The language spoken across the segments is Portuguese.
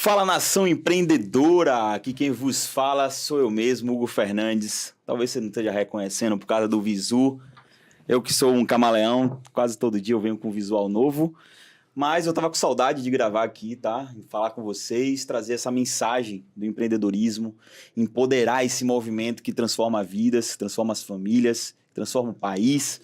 Fala, nação empreendedora! Aqui quem vos fala sou eu mesmo, Hugo Fernandes. Talvez você não esteja reconhecendo por causa do visu. Eu que sou um camaleão, quase todo dia eu venho com um visual novo. Mas eu tava com saudade de gravar aqui, tá? Falar com vocês, trazer essa mensagem do empreendedorismo, empoderar esse movimento que transforma vidas, transforma as famílias, transforma o país.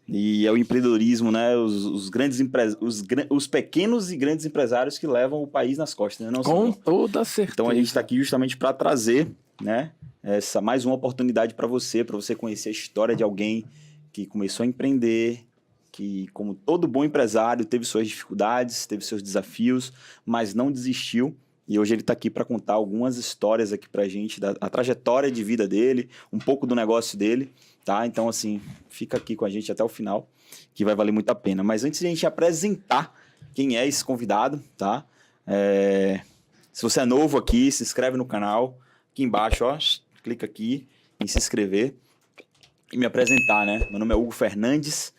E é o empreendedorismo, né? Os pequenos e grandes empresários que levam o país nas costas, né? Não, Com Sandrão? toda certeza. Então a gente está aqui justamente para trazer, né? Essa mais uma oportunidade para você conhecer a história de alguém que começou a empreender, que, como todo bom empresário, teve suas dificuldades, teve seus desafios, mas não desistiu. E hoje ele está aqui para contar algumas histórias aqui para a gente, da trajetória de vida dele, um pouco do negócio dele, tá? Então, assim, fica aqui com a gente até o final, que vai valer muito a pena. Mas antes de a gente apresentar quem é esse convidado, tá? Se você é novo aqui, se inscreve no canal. Aqui embaixo, ó, clica aqui em se inscrever e me apresentar, né? Meu nome é Hugo Fernandes.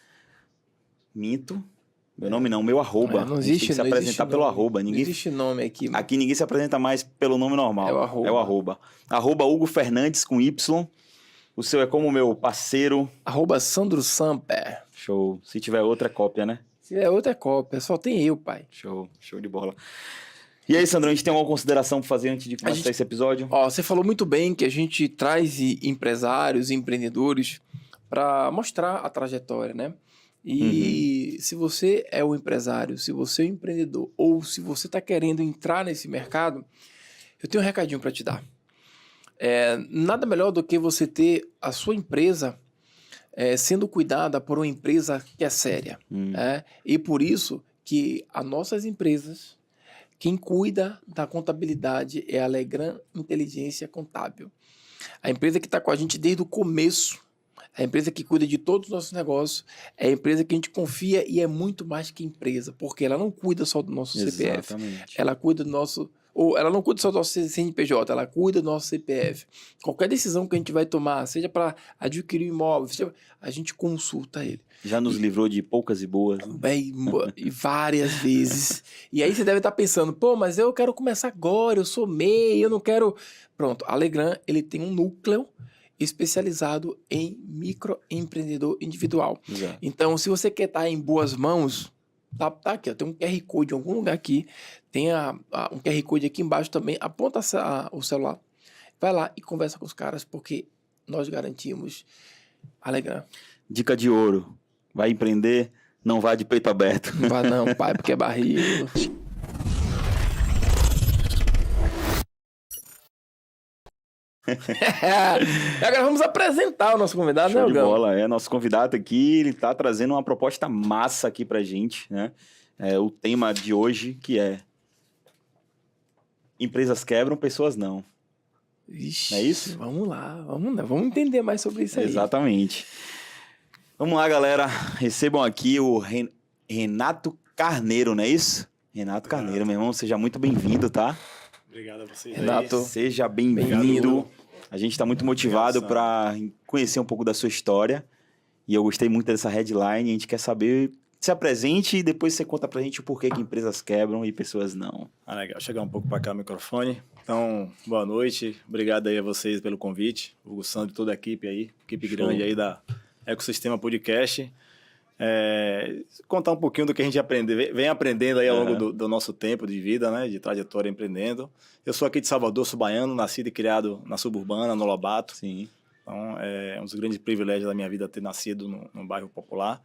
Minto. Meu nome não, meu arroba. Não existe, tem que se apresentar pelo arroba. Não existe nome aqui. Mano. Aqui ninguém se apresenta mais pelo nome normal. É o arroba. Arroba Hugo Fernandes com Y. O seu é como o meu parceiro. Arroba Sandro Samper. Show. Se tiver outra, é cópia, né? Se é outra cópia, só tem eu, pai. Show de bola. E aí, Sandro, a gente tem alguma consideração para fazer antes de começar esse episódio? Ó, você falou muito bem que a gente traz empresários, empreendedores para mostrar a trajetória, né? E se você é um empresário, se você é um empreendedor ou se você está querendo entrar nesse mercado, eu tenho um recadinho para te dar. Nada melhor do que você ter a sua empresa sendo cuidada por uma empresa que é séria. E por isso que as nossas empresas, quem cuida da contabilidade é a Legrand Inteligência Contábil. A empresa que está com a gente desde o começo, a empresa que cuida de todos os nossos negócios, é a empresa que a gente confia e é muito mais que empresa, porque ela não cuida só do nosso CPF, ela cuida do nosso... Ou ela não cuida só do nosso CNPJ, ela cuida do nosso CPF. Qualquer decisão que a gente vai tomar, seja para adquirir um imóvel, a gente consulta ele. Já nos livrou de poucas e boas. E várias vezes. E aí você deve estar pensando, pô, mas eu quero começar agora, eu sou MEI, eu não quero... Pronto, a Legrand, ele tem um núcleo especializado em microempreendedor individual. Exato. Então, se você quer estar em boas mãos, tá aqui, ó, tem um QR Code em algum lugar aqui, tem um QR Code aqui embaixo também, aponta o celular, vai lá e conversa com os caras, porque nós garantimos a Legrand. Dica de ouro, vai empreender, não vá de peito aberto. Não vá não, pai, porque é barril. Agora vamos apresentar o nosso convidado, Show né, de Gão? bola. Nosso convidado aqui, ele tá trazendo uma proposta massa aqui pra gente, né? O tema de hoje, que é empresas quebram, pessoas não. Ixi, não é isso? Vamos lá, vamos entender mais sobre isso aí. Exatamente. Vamos lá, galera. Recebam aqui o Renato Carneiro, não é isso? Renato Carneiro, meu irmão, seja muito bem-vindo, tá? Obrigado a vocês. Renato, seja bem-vindo. A gente está muito motivado para conhecer um pouco da sua história. E eu gostei muito dessa headline. A gente quer saber, se apresente e depois você conta pra gente o porquê que empresas quebram e pessoas não. Legal. Chegar um pouco para cá o microfone. Então, boa noite. Obrigado aí a vocês pelo convite. Hugo Sandro e toda a equipe aí. Equipe grande aí da Ecossistema Podcast. Contar um pouquinho do que a gente vem aprendendo aí ao longo do nosso tempo de vida, né? De trajetória empreendendo. Eu sou aqui de Salvador, sou baiano, nascido e criado na suburbana, no Lobato. Sim. Então, é um dos grandes privilégios da minha vida ter nascido num bairro popular.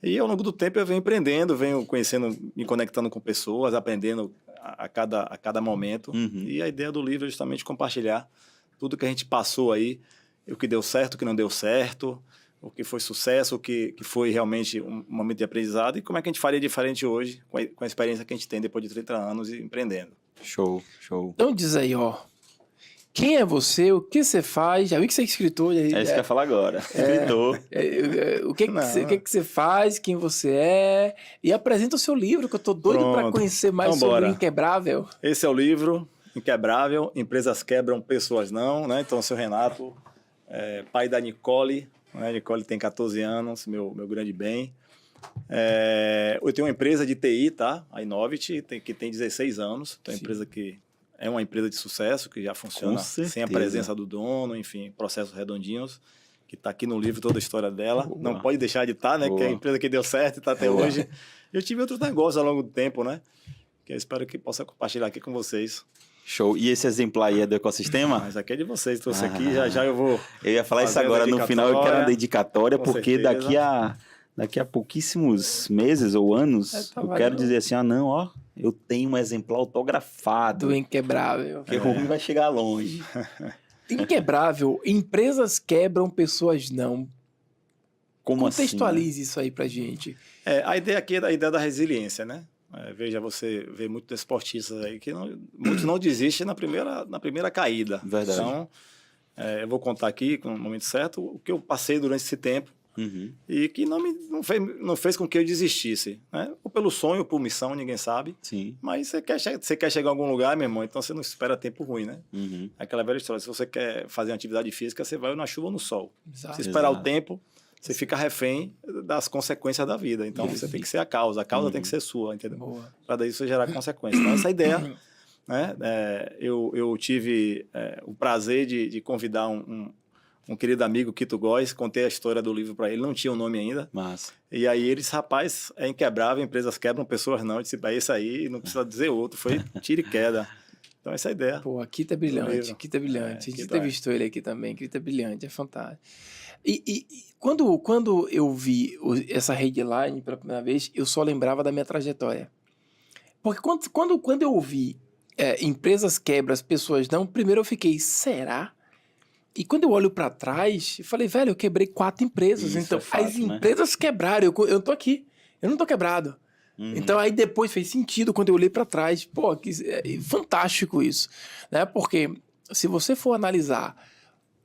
E ao longo do tempo eu venho empreendendo, venho conhecendo, me conectando com pessoas, aprendendo a cada momento. E a ideia do livro é justamente compartilhar tudo que a gente passou aí, o que deu certo, o que não deu certo, o que foi sucesso, o que foi realmente um momento de aprendizado e como é que a gente faria diferente hoje com a experiência que a gente tem depois de 30 anos empreendendo. Show. Então diz aí, ó. Quem é você? O que você faz? Já vi que você é escritor. É isso que eu ia falar agora. Escritor. O que você faz? Quem você é? E apresenta o seu livro, que eu tô doido para conhecer mais sobre o Inquebrável. Esse é o livro, Inquebrável. Empresas quebram, pessoas não. Né? Então, o seu Renato, pai da Nicole. Né? Nicole tem 14 anos, meu grande bem. Eu tenho uma empresa de TI, tá? A Innovit, que tem 16 anos. Então, é uma empresa que é uma empresa de sucesso, que já funciona sem a presença do dono, enfim, processos redondinhos, que está aqui no livro toda a história dela. Boa. Não pode deixar de estar, né? Boa. Que é a empresa que deu certo e está até hoje. Eu tive outros negócios ao longo do tempo, né? Que eu espero que possa compartilhar aqui com vocês. Show. E esse exemplar aí é do ecossistema? Mas aqui é de vocês, trouxe aqui, já eu vou... Eu ia falar isso agora, no final eu quero uma dedicatória, porque daqui a pouquíssimos meses ou anos, eu quero dizer assim, eu tenho um exemplar autografado. Do Inquebrável. Porque o homem vai chegar longe. Inquebrável, empresas quebram, pessoas não. Como Contextualize assim, né? Isso aí pra gente. A ideia aqui é a ideia da resiliência, né? Veja, você vê muitos esportistas aí que muitos não desistem na primeira caída. Verdade. Então, eu vou contar aqui, no momento certo, o que eu passei durante esse tempo e que não fez com que eu desistisse. Né? Ou pelo sonho, ou por missão, ninguém sabe. Sim. Mas você quer chegar a algum lugar, meu irmão, então você não espera tempo ruim, né? Aquela velha história, se você quer fazer uma atividade física, você vai na chuva ou no sol. Exato. Se esperar o tempo... Você fica refém das consequências da vida. Então, você tem que ser a causa tem que ser sua, entendeu? Para daí isso gerar consequências. Então, essa ideia, né? Eu tive o prazer de convidar um querido amigo, Quito Góes, contei a história do livro para ele, não tinha o nome ainda. Massa. E aí ele disse, rapaz, é inquebrável, empresas quebram, pessoas não. Eu disse, é isso aí, não precisa dizer outro, foi tiro e queda. Então, essa é a ideia. Pô, Quito é brilhante, Quito é brilhante. A gente entrevistou ele aqui também, Quito é brilhante, é fantástico. E quando eu vi essa headline pela primeira vez, eu só lembrava da minha trajetória. Porque quando eu ouvi empresas quebram, pessoas não, primeiro eu fiquei, será? E quando eu olho para trás, eu falei, velho, eu quebrei 4 empresas. Isso então, fato, as empresas quebraram, eu tô aqui, eu não tô quebrado. Então, aí depois fez sentido quando eu olhei para trás. Pô, fantástico isso. Né? Porque se você for analisar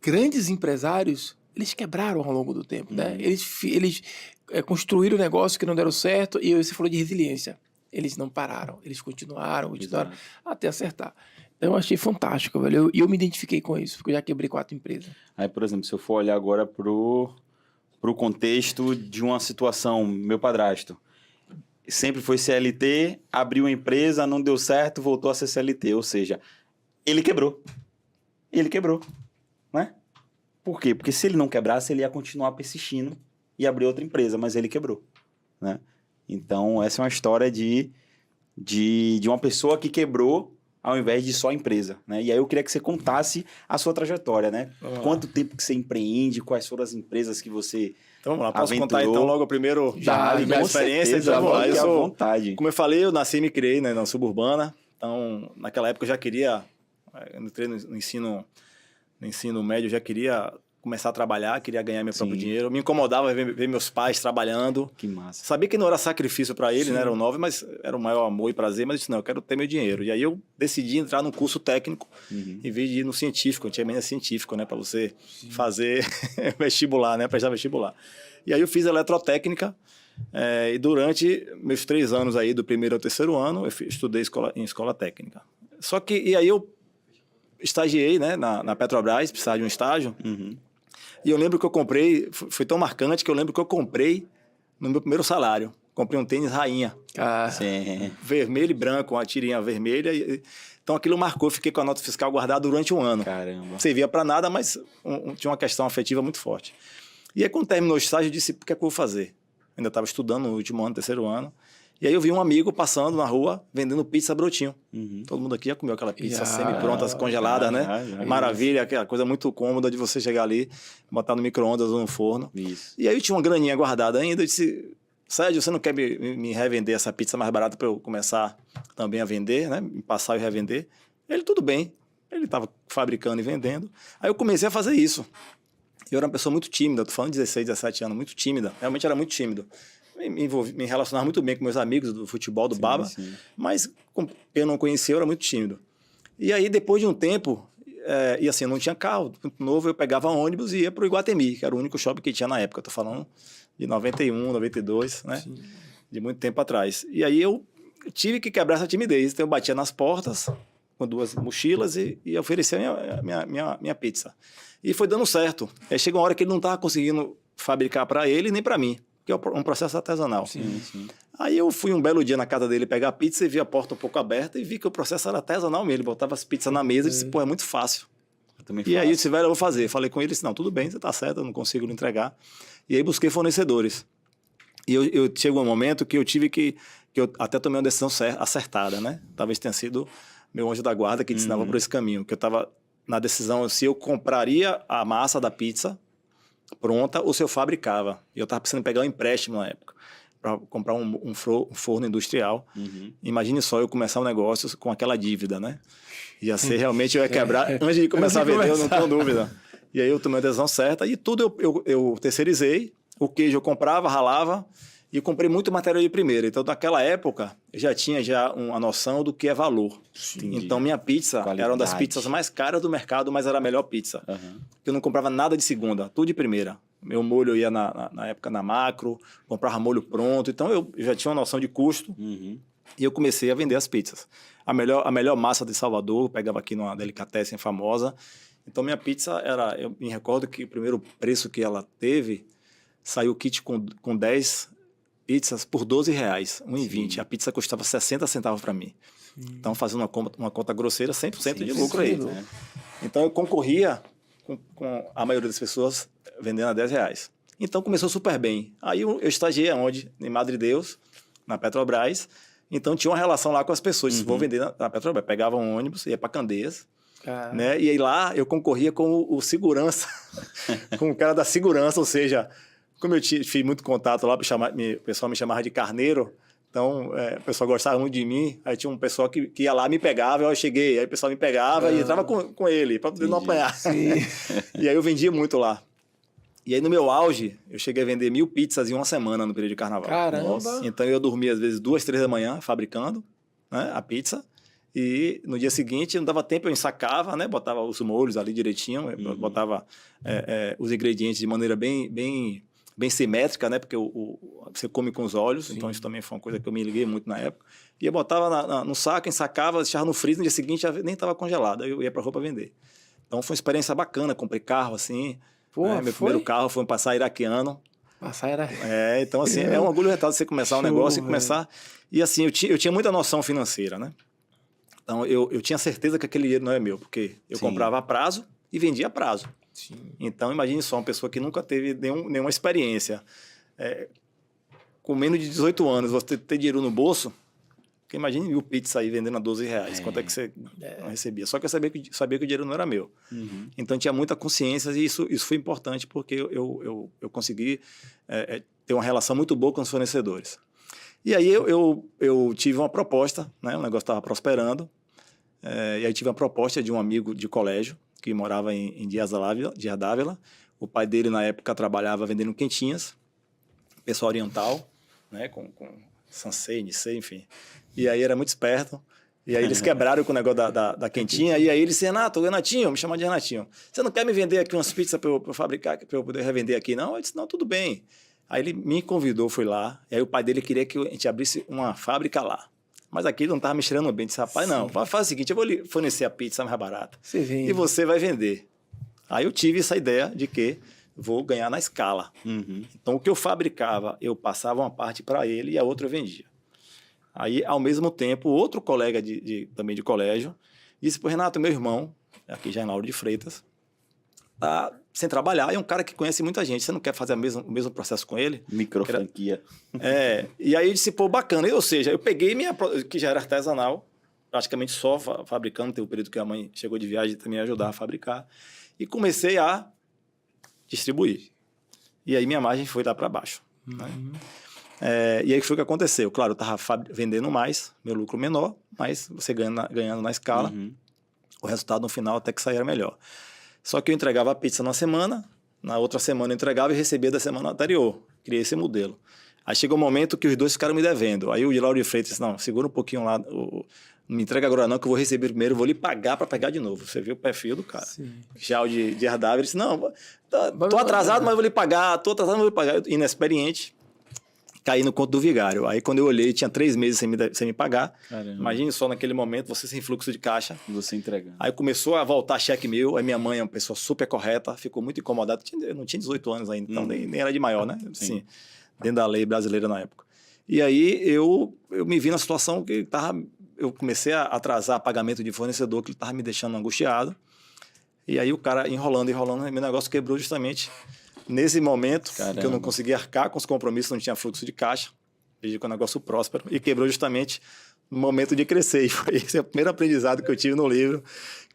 grandes empresários, eles quebraram ao longo do tempo, né? Eles construíram negócios que não deram certo e você falou de resiliência. Eles não pararam, eles continuaram até acertar. Então, eu achei fantástico, velho. E eu me identifiquei com isso, porque eu já quebrei 4 empresas. Aí, por exemplo, se eu for olhar agora pro contexto de uma situação, meu padrasto sempre foi CLT, abriu uma empresa, não deu certo, voltou a ser CLT. Ou seja, ele quebrou. Né? Por quê? Porque se ele não quebrasse, ele ia continuar persistindo e abrir outra empresa, mas ele quebrou, né? Então, essa é uma história de uma pessoa que quebrou ao invés de só a empresa, né? E aí eu queria que você contasse a sua trajetória, né? Quanto tempo que você empreende, quais foram as empresas que você Então, vamos lá, posso contar então logo primeiro a minha experiência? Certeza, à vontade. Como eu falei, eu nasci e me criei, né, na suburbana. Então, naquela época eu já queria, eu entrei no ensino médio, eu já queria começar a trabalhar, queria ganhar meu próprio dinheiro. Me incomodava ver meus pais trabalhando. Que massa. Sabia que não era sacrifício para eles, né? Eram 9, mas era o maior amor e prazer. Mas eu disse, não, eu quero ter meu dinheiro. E aí eu decidi entrar num curso técnico em vez de ir no científico. Antigamente é científico, né? Para você fazer vestibular, né? Prestar vestibular. E aí eu fiz eletrotécnica. E durante meus 3 anos aí, do primeiro ao terceiro ano, eu estudei em escola técnica. Só que, e aí eu estagiei, né? Na Petrobras, precisava de um estágio. E eu lembro que eu comprei, foi tão marcante que eu lembro que eu comprei no meu primeiro salário. Comprei um tênis rainha. Sim. Vermelho e branco, uma tirinha vermelha. Então aquilo marcou, fiquei com a nota fiscal guardada durante 1 ano. Caramba. Não servia para nada, mas tinha uma questão afetiva muito forte. E aí quando terminou o estágio, eu disse, o que é que eu vou fazer? Ainda estava estudando no último ano, terceiro ano. E aí eu vi um amigo passando na rua, vendendo pizza brotinho. Todo mundo aqui já comeu aquela pizza semi-pronta, congelada, né? Maravilha, aquela coisa muito cômoda de você chegar ali, botar no micro-ondas ou no forno. Isso. E aí eu tinha uma graninha guardada ainda, eu disse, Sérgio, você não quer me revender essa pizza mais barata para eu começar também a vender, né? Me passar e revender? Ele, tudo bem. Ele estava fabricando e vendendo. Aí eu comecei a fazer isso. Eu era uma pessoa muito tímida, tô falando de 16, 17 anos, muito tímida. Realmente era muito tímido. Me relacionava muito bem com meus amigos do futebol, do Baba, mas eu não conhecia, eu era muito tímido. E aí, depois de um tempo, e assim, eu não tinha carro, muito novo, eu pegava ônibus e ia para o Iguatemi, que era o único shopping que tinha na época, tô falando de 91, 92, né? Sim. De muito tempo atrás. E aí eu tive que quebrar essa timidez, então eu batia nas portas com 2 mochilas e oferecia minha pizza. E foi dando certo. Aí chegou uma hora que ele não estava conseguindo fabricar para ele nem para mim. porque é um processo artesanal. Sim, sim. Aí eu fui um belo dia na casa dele pegar a pizza e vi a porta um pouco aberta e vi que o processo era artesanal mesmo. Ele botava as pizzas na mesa e disse, pô, é muito fácil. Eu também E aí faço. eu disse, velho, eu vou fazer. Falei com ele, disse, não, tudo bem, você tá certo, eu não consigo lhe entregar. E aí busquei fornecedores. E eu chegou um momento que eu tive que eu até tomei uma decisão acertada, né? Talvez tenha sido meu anjo da guarda que ensinava por esse caminho, que eu estava na decisão se eu compraria a massa da pizza pronta ou se eu fabricava. E eu estava precisando pegar um empréstimo na época para comprar um forno industrial. Imagine só eu começar um negócio com aquela dívida, né? Ia ser realmente, eu ia quebrar antes de começar a vender, eu não tenho dúvida. E aí eu tomei a decisão certa e tudo eu terceirizei. O queijo eu comprava, ralava e comprei muito material de primeira. Então, naquela época, eu já tinha uma noção do que é valor. Entendi. Então, minha pizza Qualidade. era uma das pizzas mais caras do mercado, mas era a melhor pizza. Eu não comprava nada de segunda, tudo de primeira. Meu molho eu ia na época na Macro, comprava molho pronto. Então, eu já tinha uma noção de custo e eu comecei a vender as pizzas. A melhor massa de Salvador, eu pegava aqui numa delicatessen famosa. Então, minha pizza era... Eu me recordo que o primeiro preço que ela teve, saiu o kit com 10 pizzas por R$12, R$1,20. A pizza custava 60 centavos para mim. Então, fazendo uma conta grosseira, 100% de lucro aí. Né? Então, eu concorria com a maioria das pessoas vendendo a R$10. Então, começou super bem. Aí, eu estagiei aonde? Em Madre Deus, na Petrobras. Então, tinha uma relação lá com as pessoas. Vou vender na Petrobras. Pegava um ônibus, ia para Candeias. Né? E aí lá, eu concorria com o segurança, com o cara da segurança, ou seja... Como eu fiz muito contato lá, o pessoal me chamava de carneiro, então o pessoal gostava muito de mim, aí tinha um pessoal que ia lá, me pegava, eu cheguei, aí o pessoal me pegava e entrava com ele, para poder não apanhar. E aí eu vendia muito lá. E aí no meu auge, eu cheguei a vender 1.000 pizzas em uma semana no período de carnaval. Caramba! Nossa. Então eu dormia às vezes 2, 3 da manhã fabricando, né, a pizza. E no dia seguinte, não dava tempo, eu ensacava, né? Botava os molhos ali direitinho, botava os ingredientes de maneira bem simétrica, né? Porque você come com os olhos, Sim. Então isso também foi uma coisa que eu me liguei muito na época. E eu botava no saco, ensacava, deixava no freezer, no dia seguinte já nem estava congelado, aí eu ia para a roupa vender. Então foi uma experiência bacana, comprei carro assim, meu primeiro carro foi um Passat iraquiano. Então assim, é um orgulho retal de você começar um negócio e começar... E assim, eu tinha muita noção financeira, né? Então eu tinha certeza que aquele dinheiro não é meu, porque eu comprava a prazo e vendia a prazo. Sim. Então, imagine só, uma pessoa que nunca teve nenhuma experiência. Com menos de 18 anos, você ter dinheiro no bolso, porque imagine 1.000 pizzas aí vendendo a R$12. Quanto é que você recebia? Só que eu sabia que o dinheiro não era meu. Então, tinha muita consciência e isso foi importante porque eu consegui ter uma relação muito boa com os fornecedores. E aí, eu tive uma proposta, né? O negócio estava prosperando. E aí, tive uma proposta de um amigo de colégio, que morava em Dias d'Ávila. O pai dele, na época, trabalhava vendendo quentinhas, pessoal oriental, né, com Sansei, Nisei, enfim. E aí era muito esperto. E aí eles quebraram com o negócio da quentinha. E aí ele disse, Renatinho, me chama de Renatinho. Você não quer me vender aqui umas pizzas para eu fabricar, para eu poder revender aqui, não? Eu disse, não, tudo bem. Aí ele me convidou, fui lá. E aí o pai dele queria que a gente abrisse uma fábrica lá. Mas aqui não estava me cheirando bem. Disse, rapaz, não, faz o seguinte, eu vou lhe fornecer a pizza mais barata. E você vai vender. Aí eu tive essa ideia de que vou ganhar na escala. Então, o que eu fabricava, eu passava uma parte para ele e a outra eu vendia. Aí, ao mesmo tempo, outro colega também de colégio disse para o Renato, meu irmão, aqui já em Lauro de Freitas, tá sem trabalhar, é um cara que conhece muita gente. Você não quer fazer o mesmo processo com ele? Microfranquia. E aí eu disse, pô, bacana. Ou seja, eu peguei que já era artesanal, praticamente só fabricando, teve um período que a mãe chegou de viagem também a ajudar a fabricar, e comecei a distribuir. E aí minha margem foi lá para baixo. Né? E aí foi o que aconteceu. Claro, eu estava vendendo mais, meu lucro menor, mas você ganhando na escala, o resultado no final até que saía melhor. Só que eu entregava a pizza na semana, na outra semana eu entregava e recebia da semana anterior. Criei esse modelo. Aí chegou um momento que os dois ficaram me devendo. Aí o de Lauro de Freitas disse, não, segura um pouquinho lá, não me entrega agora não, que eu vou receber primeiro, vou lhe pagar para pegar de novo. Você viu o perfil do cara. Sim. Já o de Ardávila disse, não, tô atrasado, mas vou lhe pagar, tô atrasado, mas vou lhe pagar. Eu, inexperiente, caí no conto do vigário. Aí quando eu olhei, tinha 3 meses sem me pagar. Caramba. Imagine só naquele momento, você sem fluxo de caixa. Você entregando. Aí começou a voltar cheque meu, aí minha mãe é uma pessoa super correta, ficou muito incomodada. Eu não tinha 18 anos ainda, então nem era de maior, né? Assim, dentro da lei brasileira na época. E aí eu me vi na situação que eu comecei a atrasar pagamento de fornecedor, que ele estava me deixando angustiado. E aí o cara enrolando, meu negócio quebrou justamente nesse momento. Caramba. Que eu não conseguia arcar com os compromissos, não tinha fluxo de caixa. Veja que o negócio próspero. E quebrou justamente no momento de crescer. E foi esse o primeiro aprendizado que eu tive no livro,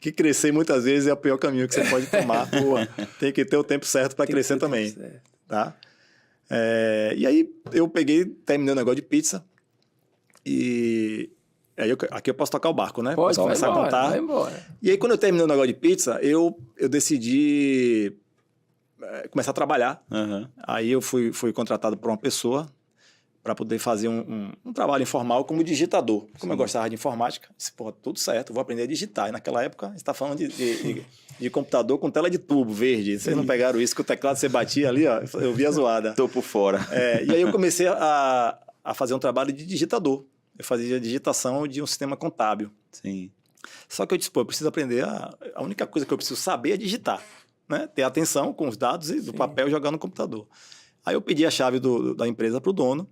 que crescer muitas vezes é o pior caminho que você pode tomar. Pô, tem que ter o tempo certo para crescer também. Tá? E aí eu terminei o negócio de pizza. E aí aqui eu posso tocar o barco, né? Pode, começar a contar. Vai embora. E aí quando eu terminei o negócio de pizza, eu decidi começar a trabalhar. Uhum. Aí eu fui contratado por uma pessoa para poder fazer um trabalho informal como digitador. Como eu gostava de informática, disse, pô, tudo certo, vou aprender a digitar. E naquela época, você está falando de computador com tela de tubo verde. Vocês não pegaram isso, que o teclado você batia ali, ó, eu via zoada. Tô por fora. E aí eu comecei a fazer um trabalho de digitador. Eu fazia a digitação de um sistema contábil. Sim. Só que eu disse, pô, eu preciso aprender, a única coisa que eu preciso saber é digitar. Né? Ter atenção com os dados e do papel e jogar no computador. Aí eu pedi a chave da empresa para o dono,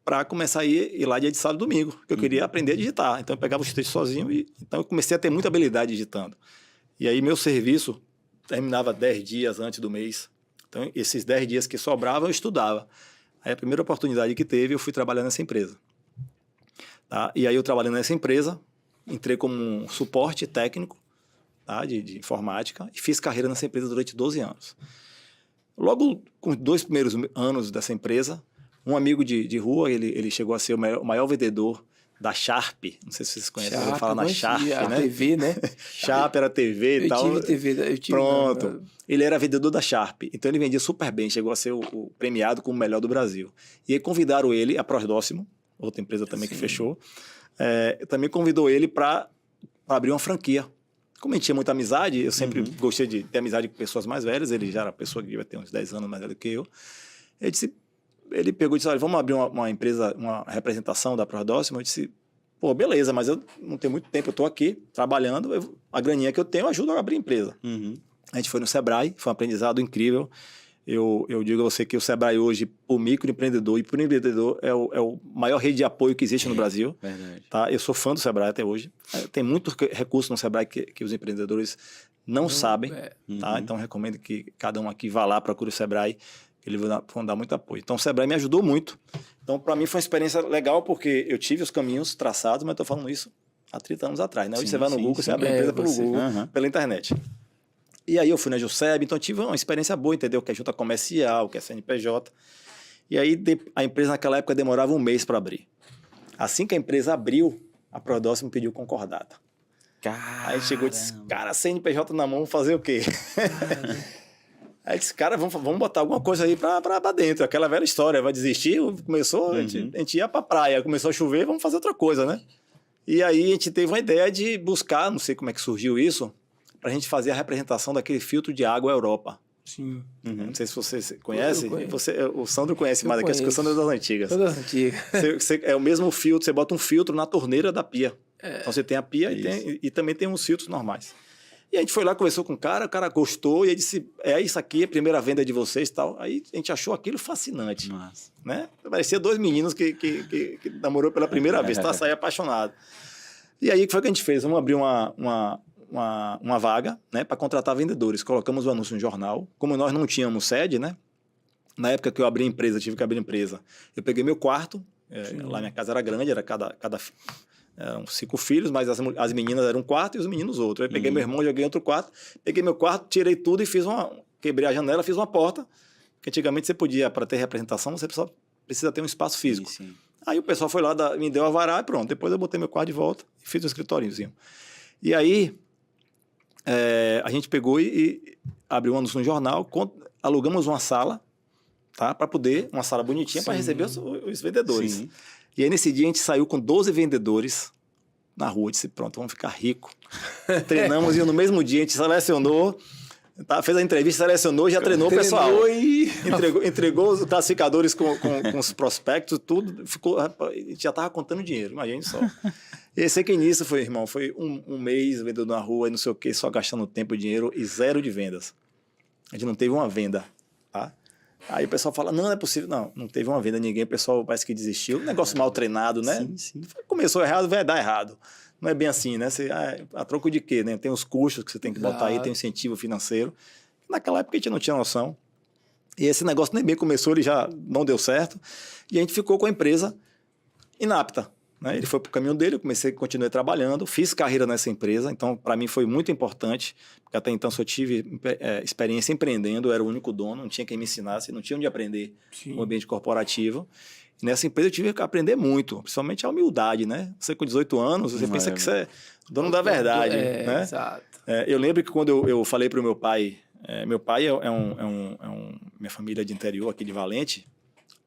para começar a ir lá dia de sábado e domingo, porque eu queria aprender a digitar. Então eu pegava os textos sozinho então eu comecei a ter muita habilidade digitando. E aí meu serviço terminava 10 dias antes do mês. Então esses 10 dias que sobravam eu estudava. Aí a primeira oportunidade que teve, eu fui trabalhar nessa empresa. Tá? E aí eu trabalhando nessa empresa, entrei como um suporte técnico, tá? de informática e fiz carreira nessa empresa durante 12 anos. Logo com os 2 primeiros anos dessa empresa, um amigo de rua, ele chegou a ser o maior vendedor da Sharp. Não sei se vocês conhecem, eu vou falar na Sharp, a né? TV, né? Sharp era TV e tal. Eu tive TV, Pronto. Ele era vendedor da Sharp, então ele vendia super bem, chegou a ser o premiado como o melhor do Brasil. E aí convidaram ele, a Prosdóximo, outra empresa também que fechou, também convidou ele para abrir uma franquia. Como a gente tinha muita amizade, eu sempre gostei de ter amizade com pessoas mais velhas, ele já era uma pessoa que devia ter uns 10 anos mais velho que eu. Ele pegou e disse, olha, vamos abrir uma empresa, uma representação da Prosdóximo. Eu disse, pô, beleza, mas eu não tenho muito tempo, eu estou aqui trabalhando, a graninha que eu tenho ajuda a abrir a empresa. Uhum. A gente foi no Sebrae, foi um aprendizado incrível. Eu digo a você que o Sebrae hoje, para o microempreendedor e para o empreendedor, é o maior rede de apoio que existe no Brasil. Verdade. Tá? Eu sou fã do Sebrae até hoje. Tem muito recurso no Sebrae que os empreendedores não sabem. Tá? Então, recomendo que cada um aqui vá lá, procure o Sebrae, que eles vão dar muito apoio. Então, o Sebrae me ajudou muito. Então, para mim, foi uma experiência legal, porque eu tive os caminhos traçados, mas estou falando isso há 30 anos atrás. Né? Hoje você vai no Google, você abre a empresa pelo Google, pela internet. E aí eu fui na Juseb, então tive uma experiência boa, entendeu? Que é junta comercial, que é CNPJ. E aí a empresa naquela época demorava um mês para abrir. Assim que a empresa abriu, a Prosdóximo pediu concordata. Aí chegou e disse, cara, CNPJ na mão, fazer o quê? Aí disse, cara, vamos botar alguma coisa aí para dentro. Aquela velha história, vai desistir, começou, a gente ia para praia, começou a chover, vamos fazer outra coisa, né? E aí a gente teve uma ideia de buscar, não sei como é que surgiu isso, para a gente fazer a representação daquele filtro de água Europa. Sim. Não sei se você conhece. O Sandro conhece mais daqui, que o Sandro é das antigas. Das antigas. É o mesmo filtro, você bota um filtro na torneira da pia. Então você tem a pia e também tem uns filtros normais. E a gente foi lá, conversou com o cara gostou e ele disse, isso aqui é a primeira venda de vocês e tal. Aí a gente achou aquilo fascinante. Nossa. Né? Parecia 2 meninos que namorou pela primeira vez, tá? Saí apaixonado. E aí o que foi que a gente fez? Vamos abrir uma vaga, né, para contratar vendedores. Colocamos o anúncio no jornal. Como nós não tínhamos sede, né? Na época que eu abri a empresa, tive que abrir a empresa. Eu peguei meu quarto, lá minha casa era grande, era eram 5 filhos, mas as meninas eram um quarto e os meninos outro. Aí peguei meu irmão, joguei outro quarto, peguei meu quarto, tirei tudo e quebrei a janela, fiz uma porta, que antigamente você podia, para ter representação, você precisa ter um espaço físico. Sim. Aí o pessoal foi lá, me deu a vará e pronto. Depois eu botei meu quarto de volta e fiz um escritóriozinho. E aí, a gente pegou e abriu um anúncio no jornal, alugamos uma sala, tá? Para poder, uma sala bonitinha para receber os vendedores. Sim. E aí nesse dia a gente saiu com 12 vendedores na rua, disse, pronto, vamos ficar rico. Treinamos e no mesmo dia a gente selecionou, tá? Fez a entrevista, selecionou, já treinou o pessoal. E... Entregou os classificadores com os prospectos, tudo, já estava contando dinheiro, imagine só. E sei que início foi um mês vendendo na rua e não sei o que, só gastando tempo e dinheiro e 0 de vendas. A gente não teve uma venda, tá? Aí o pessoal fala, não é possível. Não teve uma venda, ninguém, o pessoal parece que desistiu. Negócio mal treinado, né? Sim, sim. Começou errado, vai dar errado. Não é bem assim, né? A troco de quê, né? Tem os custos que você tem que botar aí, tem o incentivo financeiro. Naquela época a gente não tinha noção. E esse negócio nem bem começou, ele já não deu certo. E a gente ficou com a empresa inapta. Né? Ele foi para o caminho dele, eu continuei trabalhando, fiz carreira nessa empresa, então para mim foi muito importante, porque até então só tive experiência empreendendo, eu era o único dono, não tinha quem me ensinasse, não tinha onde aprender no ambiente corporativo. E nessa empresa eu tive que aprender muito, principalmente a humildade, né? Você com 18 anos, você pensa que você é dono da verdade, né? Exato. Eu lembro que quando eu falei para o meu pai minha família de interior aqui de Valente.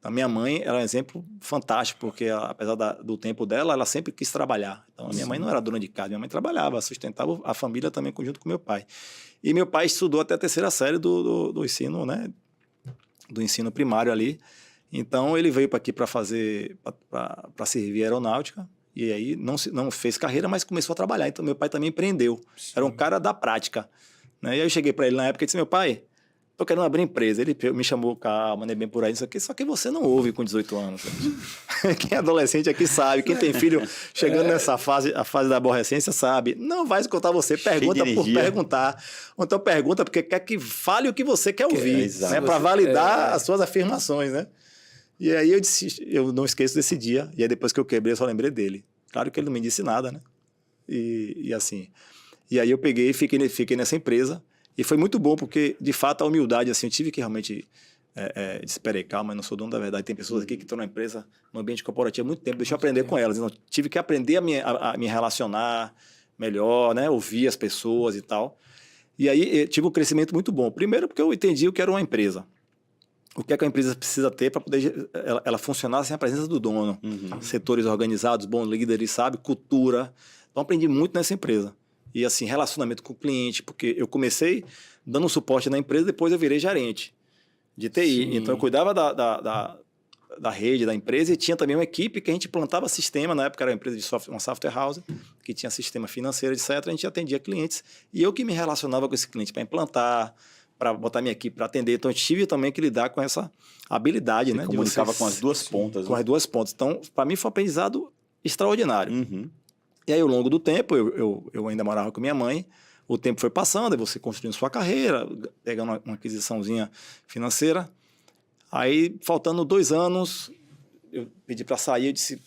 A minha mãe era um exemplo fantástico, porque apesar do tempo dela, ela sempre quis trabalhar. Então, a minha mãe não era dona de casa, minha mãe trabalhava, sustentava a família também junto com meu pai. E meu pai estudou até a 3ª série do ensino, né? Do ensino primário ali. Então, ele veio para aqui para servir a aeronáutica. E aí, não fez carreira, mas começou a trabalhar. Então, meu pai também empreendeu. Sim. Era um cara da prática. Né? E aí, eu cheguei para ele na época e disse, meu pai... Tô querendo abrir empresa. Ele me chamou, calma, nem bem por aí, isso aqui. Só que você não ouve com 18 anos. Quem é adolescente aqui sabe. Quem tem filho chegando nessa fase, a fase da aborrecência, sabe. Não vai escutar você. Pergunta por perguntar. Ou então pergunta porque quer que fale o que você quer ouvir. Né? Para validar as suas afirmações, né? E aí eu disse, eu não esqueço desse dia. E aí depois que eu quebrei, eu só lembrei dele. Claro que ele não me disse nada, né? E assim. E aí eu peguei e fiquei nessa empresa. E foi muito bom, porque, de fato, a humildade, assim, eu tive que realmente... disse, peraí, calma, eu não sou dono da verdade. Tem pessoas aqui que estão na empresa, no ambiente corporativo há muito tempo, deixa eu aprender com elas. Então, tive que aprender a me relacionar melhor, né? Ouvir as pessoas e tal. E aí, eu tive um crescimento muito bom. Primeiro, porque eu entendi o que era uma empresa. O que é que a empresa precisa ter para poder ela funcionar sem a presença do dono. Uhum. Setores organizados, bons líderes, sabe? Cultura. Então, aprendi muito nessa empresa. E, assim, relacionamento com o cliente, porque eu comecei dando suporte na empresa, depois eu virei gerente de TI. Sim. Então, eu cuidava da rede da empresa e tinha também uma equipe que a gente plantava sistema, na época era uma empresa de software, uma software house, que tinha sistema financeiro, etc. A gente atendia clientes e eu que me relacionava com esse cliente para implantar, para botar minha equipe para atender. Então, eu tive também que lidar com essa habilidade. Você, né? Comunicava com as duas pontas. Com as duas pontas. Então, para mim, foi um aprendizado extraordinário. Uhum. E aí, ao longo do tempo, eu ainda morava com minha mãe, o tempo foi passando, aí você construindo sua carreira, pegando uma aquisiçãozinha financeira. Aí, faltando 2 anos, eu pedi para sair, eu disse,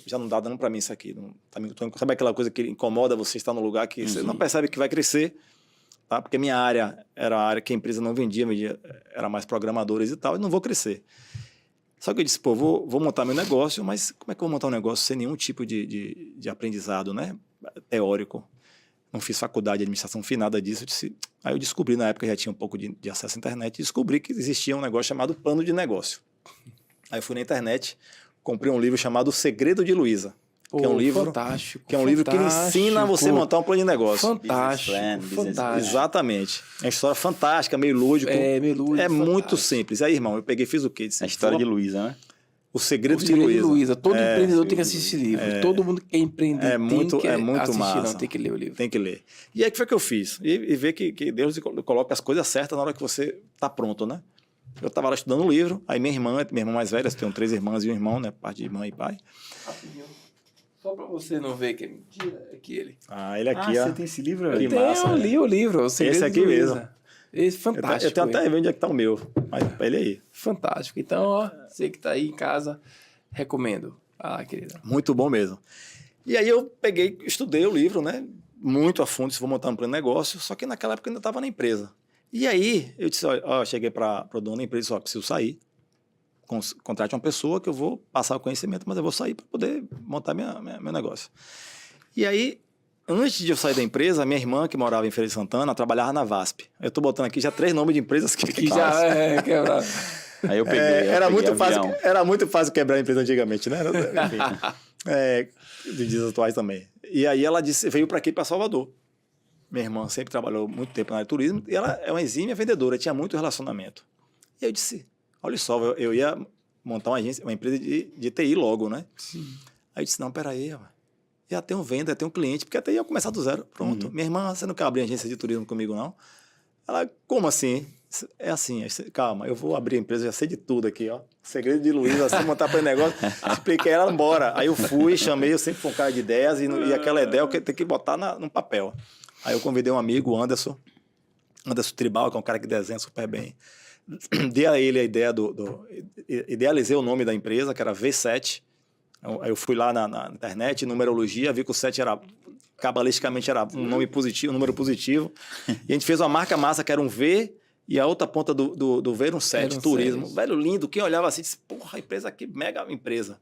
já não dá dando para mim isso aqui. Sabe aquela coisa que incomoda você estar num lugar que você não percebe que vai crescer? Tá? Porque minha área era a área que a empresa não vendia era mais programadores e tal, e não vou crescer. Só que eu disse, pô, vou montar meu negócio, mas como é que eu vou montar um negócio sem nenhum tipo de aprendizado, né? Teórico? Não fiz faculdade de administração, não fiz nada disso. Aí eu descobri, na época já tinha um pouco de acesso à internet, descobri que existia um negócio chamado plano de negócio. Aí eu fui na internet, comprei um livro chamado O Segredo de Luiza. Que é um livro fantástico. Que é um livro que ensina você a montar um plano de negócio. Fantástico. Fantástico. Exatamente. É uma história fantástica, meio lúdico. Meio lúdico. É muito simples. Aí, irmão, eu peguei e fiz o quê? Disse, a história de Luiza, né? O Segredo de Luiza. Todo empreendedor tem que assistir esse livro. Todo mundo que quer empreender é muito assistir, massa. Não, tem que ler o livro. Tem que ler. E aí, o que foi que eu fiz? E ver que Deus coloca as coisas certas na hora que você está pronto, né? Eu estava lá estudando o livro, aí minha irmã mais velha, eu tenho 3 irmãs e um irmão, né? Parte de mãe e pai. Só para você não ver que é mentira, é aquele. Ele aqui, ó. Você tem esse livro? Que massa. Eu li o livro. Esse aqui mesmo. Esse fantástico. Eu tenho até ver onde é que tá o meu. Mas ele aí. Fantástico. Então, ó, você que tá aí em casa, recomendo. Querida. Muito bom mesmo. E aí eu peguei, estudei o livro, né? Muito a fundo, se vou montar um plano de negócio. Só que naquela época eu ainda estava na empresa. E aí eu disse, cheguei para o dono da empresa, só preciso sair. Contrate uma pessoa que eu vou passar o conhecimento, mas eu vou sair para poder montar meu negócio. E aí, antes de eu sair da empresa, minha irmã, que morava em Feira de Santana, trabalhava na VASP. Eu estou botando aqui já 3 nomes de empresas que já é quebrado. Aí eu peguei. Era muito fácil quebrar a empresa antigamente, né? Enfim, de dias atuais também. E aí ela veio para aqui, para Salvador. Minha irmã sempre trabalhou muito tempo na área de turismo e ela é uma exímia vendedora, tinha muito relacionamento. E eu disse, olha só, eu ia montar uma empresa de TI logo, né? Sim. Aí eu disse, não, peraí, já tenho venda, já tenho cliente, porque a TI ia começar do zero, pronto. Minha irmã, você não quer abrir agência de turismo comigo, não? Ela, como assim? É assim, calma, eu vou abrir a empresa, já sei de tudo aqui, ó. Segredo de Luiz, assim, montar para o negócio. Expliquei ela, bora. Aí eu fui, chamei, eu sempre fui um cara de ideias, e aquela ideia eu tenho que botar no papel. Aí eu convidei um amigo, o Anderson Tribal, que é um cara que desenha super bem. Dei a ele a ideia idealizei o nome da empresa, que era V7. Aí eu fui lá na internet, numerologia, vi que o 7 era, cabalisticamente, era um nome positivo, um número positivo. E a gente fez uma marca massa, que era um V, e a outra ponta do V era um 7, turismo. Velho, lindo. Quem olhava assim, disse, porra, a empresa aqui, mega empresa.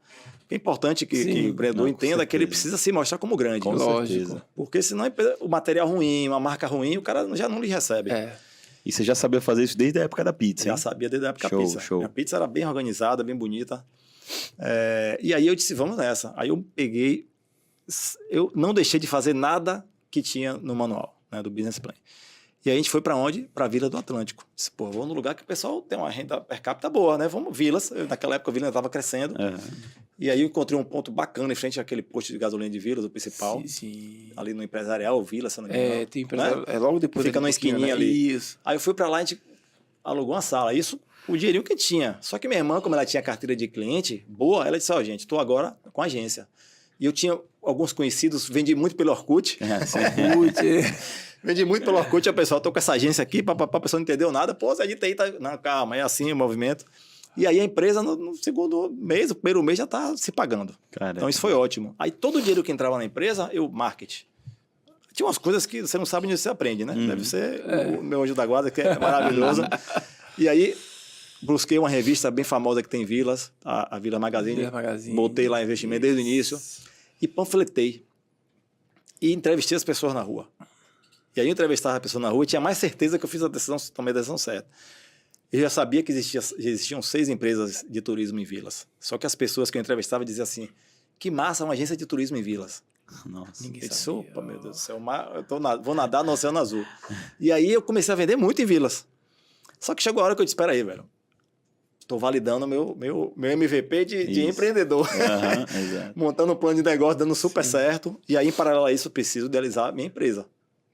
É importante que o empreendedor entenda que ele precisa se mostrar como grande. Com certeza. Porque senão o material ruim, uma marca ruim, o cara já não lhe recebe. E você já sabia fazer isso desde a época da pizza, Já hein? sabia desde a época da pizza. Show. A pizza era bem organizada, bem bonita. E aí eu disse, vamos nessa. Aí eu peguei... Eu não deixei de fazer nada que tinha no manual, né, do Business Plan. E aí a gente foi para onde? Para a Vila do Atlântico. Disse, pô, vamos no lugar que o pessoal tem uma renda per capita boa, né? Vamos, Vilas. Naquela época a Vila estava crescendo. E aí eu encontrei um ponto bacana em frente àquele posto de gasolina de Vilas, o principal. Sim. Ali no Empresarial, Vila, se não me engano. Tem empresarial. Né? Logo depois. Fica numa esquininha ali. Isso. Aí eu fui para lá, a gente alugou uma sala. Isso, o dinheirinho que tinha. Só que minha irmã, como ela tinha carteira de cliente boa, ela disse, gente, estou agora com a agência. E eu tinha alguns conhecidos, vendi muito pelo Orkut. Vendi muito pelo Orkut, a pessoa, tô com essa agência aqui, a pessoa não entendeu nada. Pô, Zé Dito aí, tá... Não, calma, é assim o movimento. E aí a empresa, no segundo mês, o primeiro mês já tá se pagando. Caramba. Então isso foi ótimo. Aí todo o dinheiro que entrava na empresa, marketing. Tinha umas coisas que você não sabe onde você aprende, né? Deve ser o meu anjo da guarda, que é maravilhoso. E aí, busquei uma revista bem famosa que tem em Vilas, a Vila Magazine. Botei lá investimento desde o início. E panfletei. E entrevistei as pessoas na rua. E aí eu entrevistava a pessoa na rua e tinha mais certeza que eu tomei a decisão certa. Eu já sabia que existiam 6 empresas de turismo em Vilas. Só que as pessoas que eu entrevistava diziam assim, que massa, uma agência de turismo em Vilas. Nossa. Ninguém disse, opa, meu Deus do céu, vou nadar no Oceano Azul. E aí eu comecei a vender muito em Vilas. Só que chegou a hora que eu disse, espera aí, velho. Estou validando meu MVP de empreendedor. Montando um plano de negócio, dando super certo. E aí, em paralelo a isso, eu preciso idealizar a minha empresa.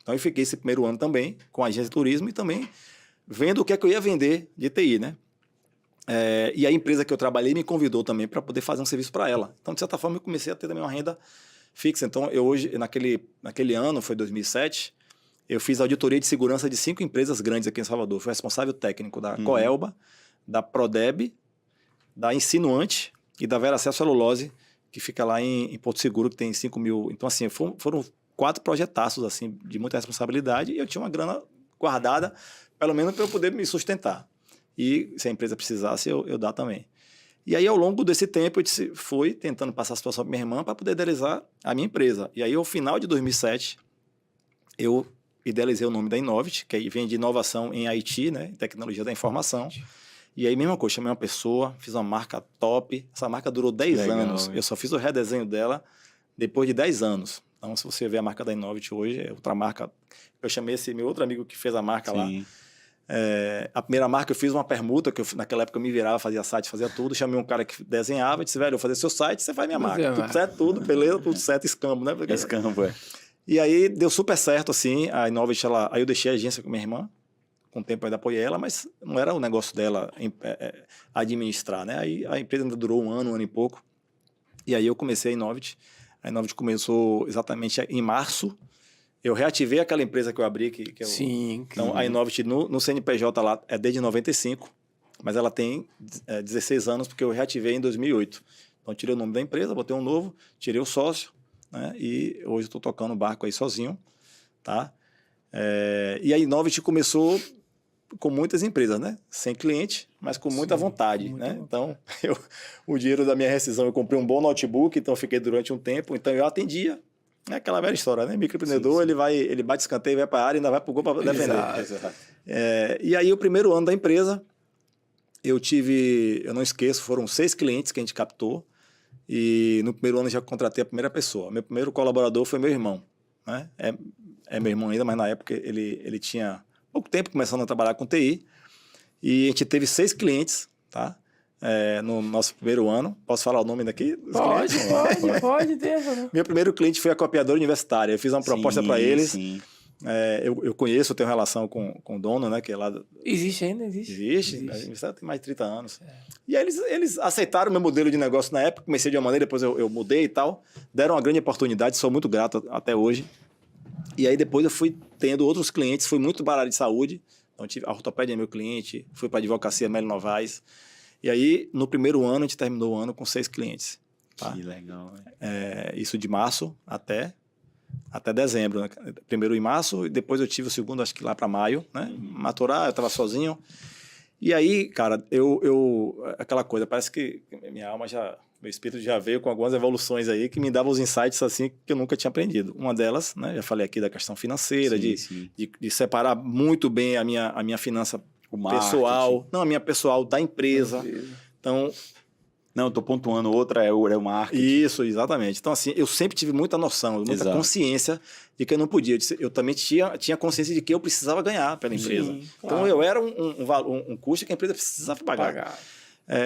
Então, eu fiquei esse primeiro ano também com a agência de turismo e também vendo o que é que eu ia vender de TI, né? E a empresa que eu trabalhei me convidou também para poder fazer um serviço para ela. Então, de certa forma, eu comecei a ter também uma renda fixa. Então, eu hoje, naquele ano, foi 2007, eu fiz auditoria de segurança de 5 empresas grandes aqui em Salvador. Fui responsável técnico da Coelba, da Prodeb, da Insinuante e da Veracel Celulose, que fica lá em Porto Seguro, que tem 5 mil. Então, assim, foram 4 projetaços, assim, de muita responsabilidade, e eu tinha uma grana guardada, pelo menos para eu poder me sustentar. E se a empresa precisasse, eu dar também. E aí, ao longo desse tempo, eu fui tentando passar a situação para minha irmã para poder idealizar a minha empresa. E aí, ao final de 2007, eu idealizei o nome da Innovit, que aí vem de inovação em IT, né, tecnologia da informação. E aí, mesma coisa, chamei uma pessoa, fiz uma marca top. Essa marca durou 10 anos. Eu só fiz o redesenho dela depois de 10 anos. Então, se você ver a marca da Innovit hoje, é outra marca. Eu chamei esse meu outro amigo que fez a marca lá. A primeira marca, eu fiz uma permuta, que naquela época eu me virava, fazia site, fazia tudo. Chamei um cara que desenhava e disse, velho, eu vou fazer seu site, você faz minha marca. Tudo certo, tudo, beleza, tudo certo, escambo, né? Porque... Escambo, E aí, deu super certo, assim, a Innovit, aí eu deixei a agência com minha irmã. Com o tempo eu ainda apoiei ela, mas não era o negócio dela administrar, né? Aí a empresa ainda durou um ano e pouco. E aí eu comecei a Innovit. A Innovit começou exatamente em março. Eu reativei aquela empresa que eu abri. Então, a Innovit no CNPJ lá é desde 95, mas ela tem 16 anos, porque eu reativei em 2008. Então, tirei o nome da empresa, botei um novo, tirei o sócio, né? E hoje estou tocando o barco aí sozinho, tá? E a Innovit começou com muitas empresas, né? Sem cliente, mas com muita vontade, né? Então, o dinheiro da minha rescisão, eu comprei um bom notebook, então eu fiquei durante um tempo, então eu atendia. É aquela velha história, né? Microempreendedor, ele bate escanteio, vai para a área e ainda vai para o gol para defender. Exato. E aí, o primeiro ano da empresa, eu não esqueço, foram 6 clientes que a gente captou, e no primeiro ano eu já contratei a primeira pessoa. Meu primeiro colaborador foi meu irmão, né? É meu irmão ainda, mas na época ele tinha pouco tempo começando a trabalhar com TI. E a gente teve 6 clientes, tá? No nosso primeiro ano. Posso falar o nome daqui? Pode, deixa. Meu primeiro cliente foi a copiadora universitária. Eu fiz uma proposta para eles. Eu conheço, eu tenho relação com o dono, né? Que é lá... Existe ainda? Existe. Existe. Tem mais de 30 anos. E aí eles aceitaram o meu modelo de negócio na época, comecei de uma maneira, depois eu mudei e tal. Deram uma grande oportunidade, sou muito grato até hoje. E aí depois eu fui tendo outros clientes, fui muito para a área de saúde. Então a ortopédia é meu cliente, fui para a advocacia Melo Novaes. E aí, no primeiro ano, a gente terminou o ano com 6 clientes. Tá? Que legal. Isso de março até dezembro, né? Primeiro em março, e depois eu tive o segundo, acho que lá para maio, né? Maturar, eu estava sozinho. E aí, cara, aquela coisa, parece que minha alma meu espírito já veio com algumas evoluções aí que me davam os insights assim que eu nunca tinha aprendido. Uma delas, né? Já falei aqui da questão financeira, de separar muito bem a minha finança pessoal, não a minha pessoal da empresa. Então, não, eu tô pontuando, outra é o marketing. Isso, exatamente. Então, assim, eu sempre tive muita noção, muita consciência de que eu não podia. Eu também tinha consciência de que eu precisava ganhar pela empresa. Sim, então, eu era um custo que a empresa precisava pagar.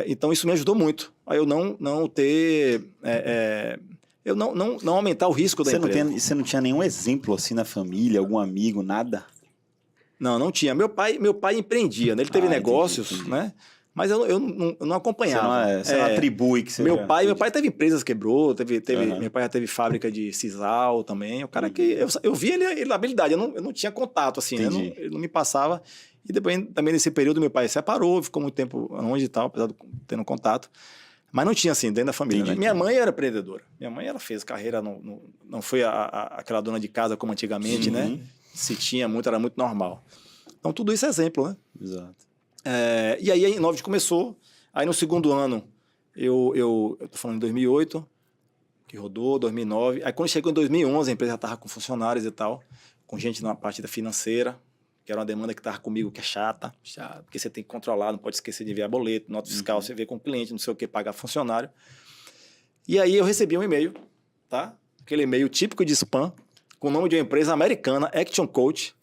Então, isso me ajudou muito. A eu não ter... eu não aumentar o risco da empresa. Você não tinha nenhum exemplo assim na família, algum amigo, nada? Não tinha. Meu pai empreendia, né? Ele teve negócios, entendi. Né? Mas eu não acompanhava. Você não atribui que você... Meu pai teve empresas, quebrou, meu pai já teve fábrica de sisal também. O cara que... Eu via ele na habilidade, eu não tinha contato, assim, né? Ele não me passava. E depois, também nesse período, meu pai separou, ficou muito tempo longe e tal, apesar de tendo contato. Mas não tinha, assim, dentro da família. Né? Minha mãe era empreendedora. Minha mãe, ela fez carreira, não foi aquela dona de casa como antigamente, né? Se tinha muito, era muito normal. Então, tudo isso é exemplo, né? Exato. E aí, em Novid começou. Aí, no segundo ano, eu tô falando em 2008, que rodou, 2009. Aí, quando chegou em 2011, a empresa já estava com funcionários e tal, com gente na parte da financeira, que era uma demanda que estava comigo, que é chata. Porque você tem que controlar, não pode esquecer de enviar boleto, nota fiscal, você vê com o cliente, não sei o que, pagar funcionário. E aí, eu recebi um e-mail, tá? Aquele e-mail típico de spam, com o nome de uma empresa americana, Action Coach.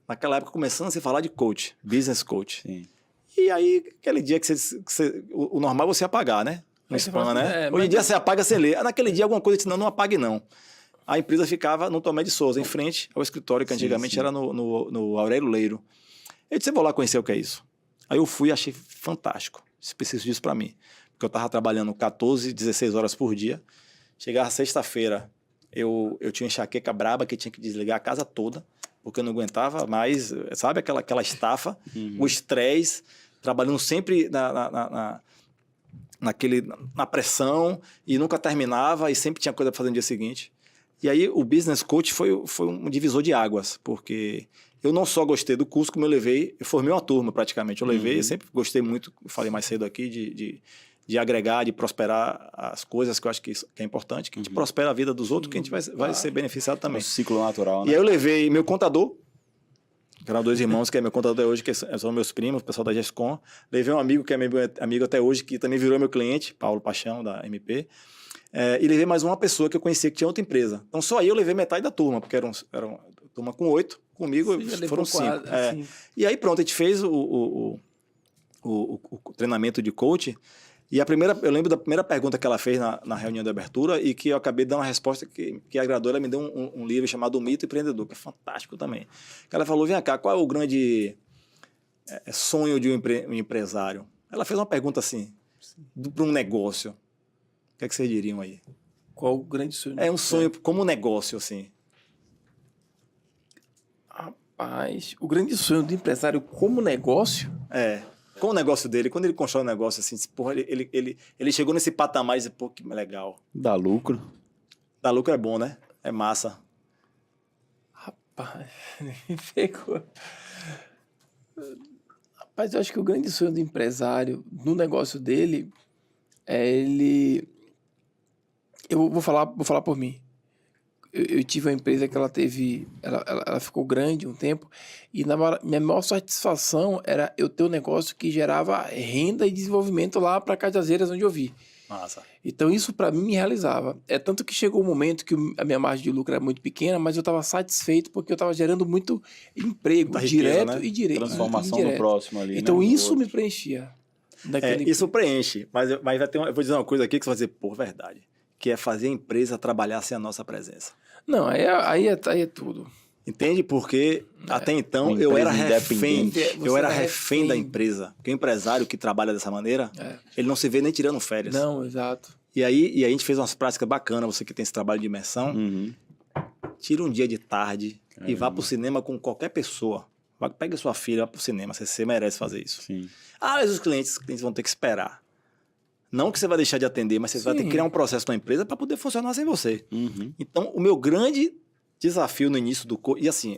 Naquela época, começando a se falar de coach, business coach. Sim. E aí, aquele dia que o normal é você apagar, né? No spam, né? Hoje em dia você apaga sem ler. Naquele dia, alguma coisa disse, não apague não. A empresa ficava no Tomé de Souza, em frente ao escritório, que antigamente era no Aurélio Leiro. Eu disse, eu vou lá conhecer o que é isso. Aí eu fui e achei fantástico. Preciso disso para mim. Porque eu estava trabalhando 14, 16 horas por dia. Chegava sexta-feira, eu tinha enxaqueca braba que tinha que desligar a casa toda, porque eu não aguentava mais, sabe, aquela estafa, o estresse, trabalhando sempre na pressão e nunca terminava e sempre tinha coisa para fazer no dia seguinte. E aí o Business Coach foi um divisor de águas, porque eu não só gostei do curso, como eu formei uma turma praticamente. Eu levei, eu sempre gostei muito, falei mais cedo aqui, de agregar, de prosperar as coisas, que eu acho que é importante, que a gente prospera a vida dos outros, que a gente vai ser beneficiado também. É um ciclo natural, né? E aí eu levei meu contador, que eram 2 irmãos, que é meu contador até hoje, que são meus primos, o pessoal da GESCOM. Levei um amigo, que é meu amigo até hoje, que também virou meu cliente, Paulo Paixão, da MP. E levei mais uma pessoa que eu conhecia, que tinha outra empresa. Então só aí eu levei metade da turma, porque era uma turma com 8, comigo foram 5. E aí pronto, a gente fez o treinamento de coach. E eu lembro da primeira pergunta que ela fez na reunião de abertura e que eu acabei dando uma resposta que agradou. Ela me deu um livro chamado O Mito Empreendedor, que é fantástico também. Ela falou, vem cá, qual é o grande sonho de um empresário? Ela fez uma pergunta assim, para um negócio. O que é que vocês diriam aí? Qual o grande sonho? É um sonho como negócio, assim. Rapaz, o grande sonho do empresário como negócio? Com o negócio dele, quando ele constrói um negócio assim, porra, ele chegou nesse patamar e disse, pô, que legal. Dá lucro. Dá lucro é bom, né? É massa. Rapaz, me pegou. Rapaz, eu acho que o grande sonho do empresário, no negócio dele, é ele... Eu vou falar por mim. Eu tive uma empresa que ela ficou grande um tempo e minha maior satisfação era eu ter um negócio que gerava renda e desenvolvimento lá para Cajazeiras, onde eu vi. Massa. Então isso para mim me realizava. Tanto que chegou um momento que a minha margem de lucro era muito pequena, mas eu estava satisfeito porque eu estava gerando muito emprego, muita riqueza, direto, né? e direto. Transformação indireto. do próximo ali. Então né? isso me preenchia. Isso preenche, mas vai ter eu vou dizer uma coisa aqui que você vai dizer, pô, verdade, que é fazer a empresa trabalhar sem a nossa presença. Não, aí é tudo. Entende? Porque até então Uma eu era empresa refém. independente. Eu Você era era refém da refém. empresa. Porque o empresário que trabalha dessa maneira, ele não se vê nem tirando férias. Não, exato. E aí a gente fez umas práticas bacanas, você que tem esse trabalho de imersão, Uhum. tira um dia de tarde e Caramba. vá pro cinema com qualquer pessoa. Pega sua filha, vá pro cinema, você merece fazer isso. Sim. Ah, mas os clientes vão ter que esperar. Não que você vai deixar de atender, mas você vai ter que Sim. criar um processo na empresa para poder funcionar sem você. Uhum. Então, o meu grande desafio no início do curso, e assim,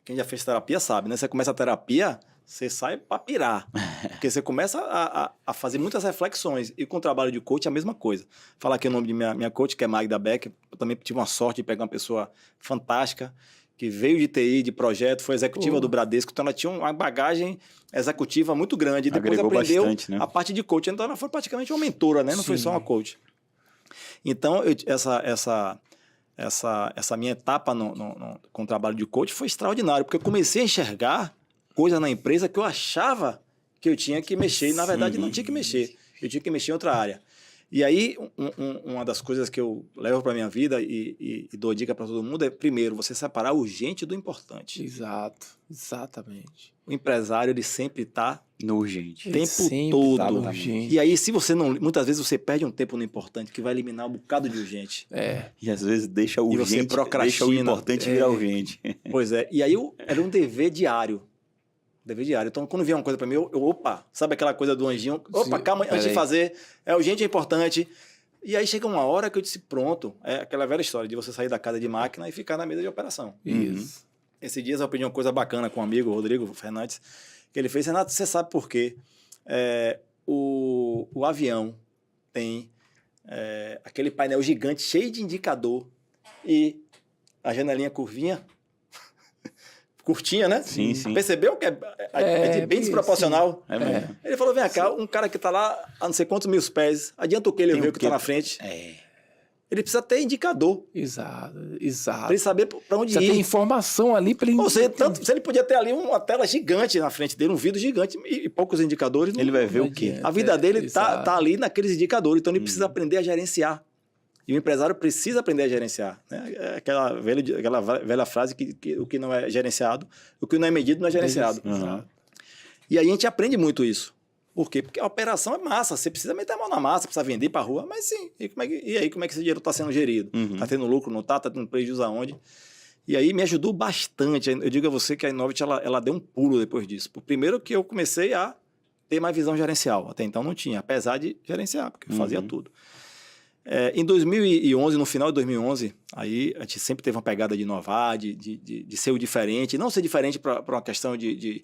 quem já fez terapia sabe, né? Você começa a terapia, você sai para pirar. Porque você começa a fazer muitas reflexões. E com o trabalho de coach é a mesma coisa. Falar aqui o nome de minha coach, que é Magda Beck. Eu também tive uma sorte de pegar uma pessoa fantástica, que veio de TI, de projeto, foi executiva do Bradesco. Então, ela tinha uma bagagem executiva muito grande. E depois Agregou aprendeu bastante, né? a parte de coach. Então, ela foi praticamente uma mentora, né? Não foi Sim. só uma coach. Então, essa minha etapa com o trabalho de coach foi extraordinário, porque eu comecei a enxergar coisas na empresa que eu achava que eu tinha que mexer, e na verdade não tinha que mexer, eu tinha que mexer em outra área. E aí, uma das coisas que eu levo para minha vida e dou dica para todo mundo é, primeiro, você separar o urgente do importante. Exato. Exatamente. O empresário, ele sempre está No urgente. tempo Sempre todo. tá no urgente. E aí, se você não... Muitas vezes você perde um tempo no importante, que vai eliminar um bocado de urgente. É. E às vezes deixa o E você urgente, procrastina. deixa o importante virar urgente. Pois é. E aí, era um dever diário. Dever diário. Então, quando vinha uma coisa para mim, opa, sabe aquela coisa do anjinho? Opa, Sim, calma, antes de peraí. fazer, é urgente, é importante. E aí chega uma hora que eu disse, pronto, é aquela velha história de você sair da casa de máquina e ficar na mesa de operação. Isso. Esses dias eu aprendi uma coisa bacana com um amigo, o Rodrigo Fernandes, que ele fez, Renato, você sabe por quê? O avião tem aquele painel gigante, cheio de indicador, e a janelinha curtinha, né? Sim, sim. Percebeu que é bem desproporcional? É mesmo. Ele falou, vem cá, um cara que está lá a não sei quantos mil pés, adianta o que ele Tem ver o o que quê? está na frente? É. Ele precisa ter indicador, Exato. para Exato. ele saber para onde Você tem ir. informação ali para ele. Ou seja, se ele podia ter ali uma tela gigante na frente dele, um vidro gigante e poucos indicadores, Ele vai ver o quê? adianta. a vida dele Exato. tá ali naqueles indicadores, então ele precisa aprender a gerenciar. E o empresário precisa aprender a gerenciar. Né? É aquela velha frase que o que não é gerenciado, o que não é medido não é gerenciado. Uhum. E aí a gente aprende muito isso. Por quê? Porque a operação é massa, você precisa meter a mão na massa, precisa vender para a rua, mas sim, e aí como é que esse dinheiro está sendo gerido? Está tendo lucro, não está? Está tendo prejuízo aonde? E aí me ajudou bastante. Eu digo a você que a Innovit, ela deu um pulo depois disso. Primeiro que eu comecei a ter mais visão gerencial. Até então não tinha, apesar de gerenciar, porque eu fazia tudo. Em 2011, no final de 2011, aí a gente sempre teve uma pegada de inovar, de ser o diferente. Não ser diferente para uma questão de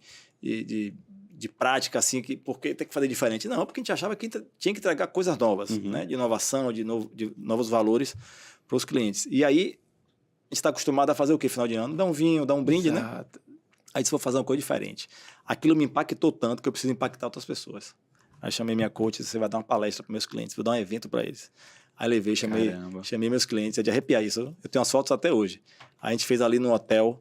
prática, assim, porque tem que fazer diferente. Não, porque a gente achava que tinha que entregar coisas novas, né? De inovação, de novos valores para os clientes. E aí, a gente está acostumado a fazer o quê? Final de ano? Dar um vinho, dar um brinde, né? Exato. Aí, se for fazer uma coisa diferente. Aquilo me impactou tanto que eu preciso impactar outras pessoas. Aí, chamei minha coach, você vai dar uma palestra para meus clientes, vou dar um evento para eles. Aí, levei, chamei meus clientes, é de arrepiar isso. Eu tenho as fotos até hoje. Aí, a gente fez ali no hotel,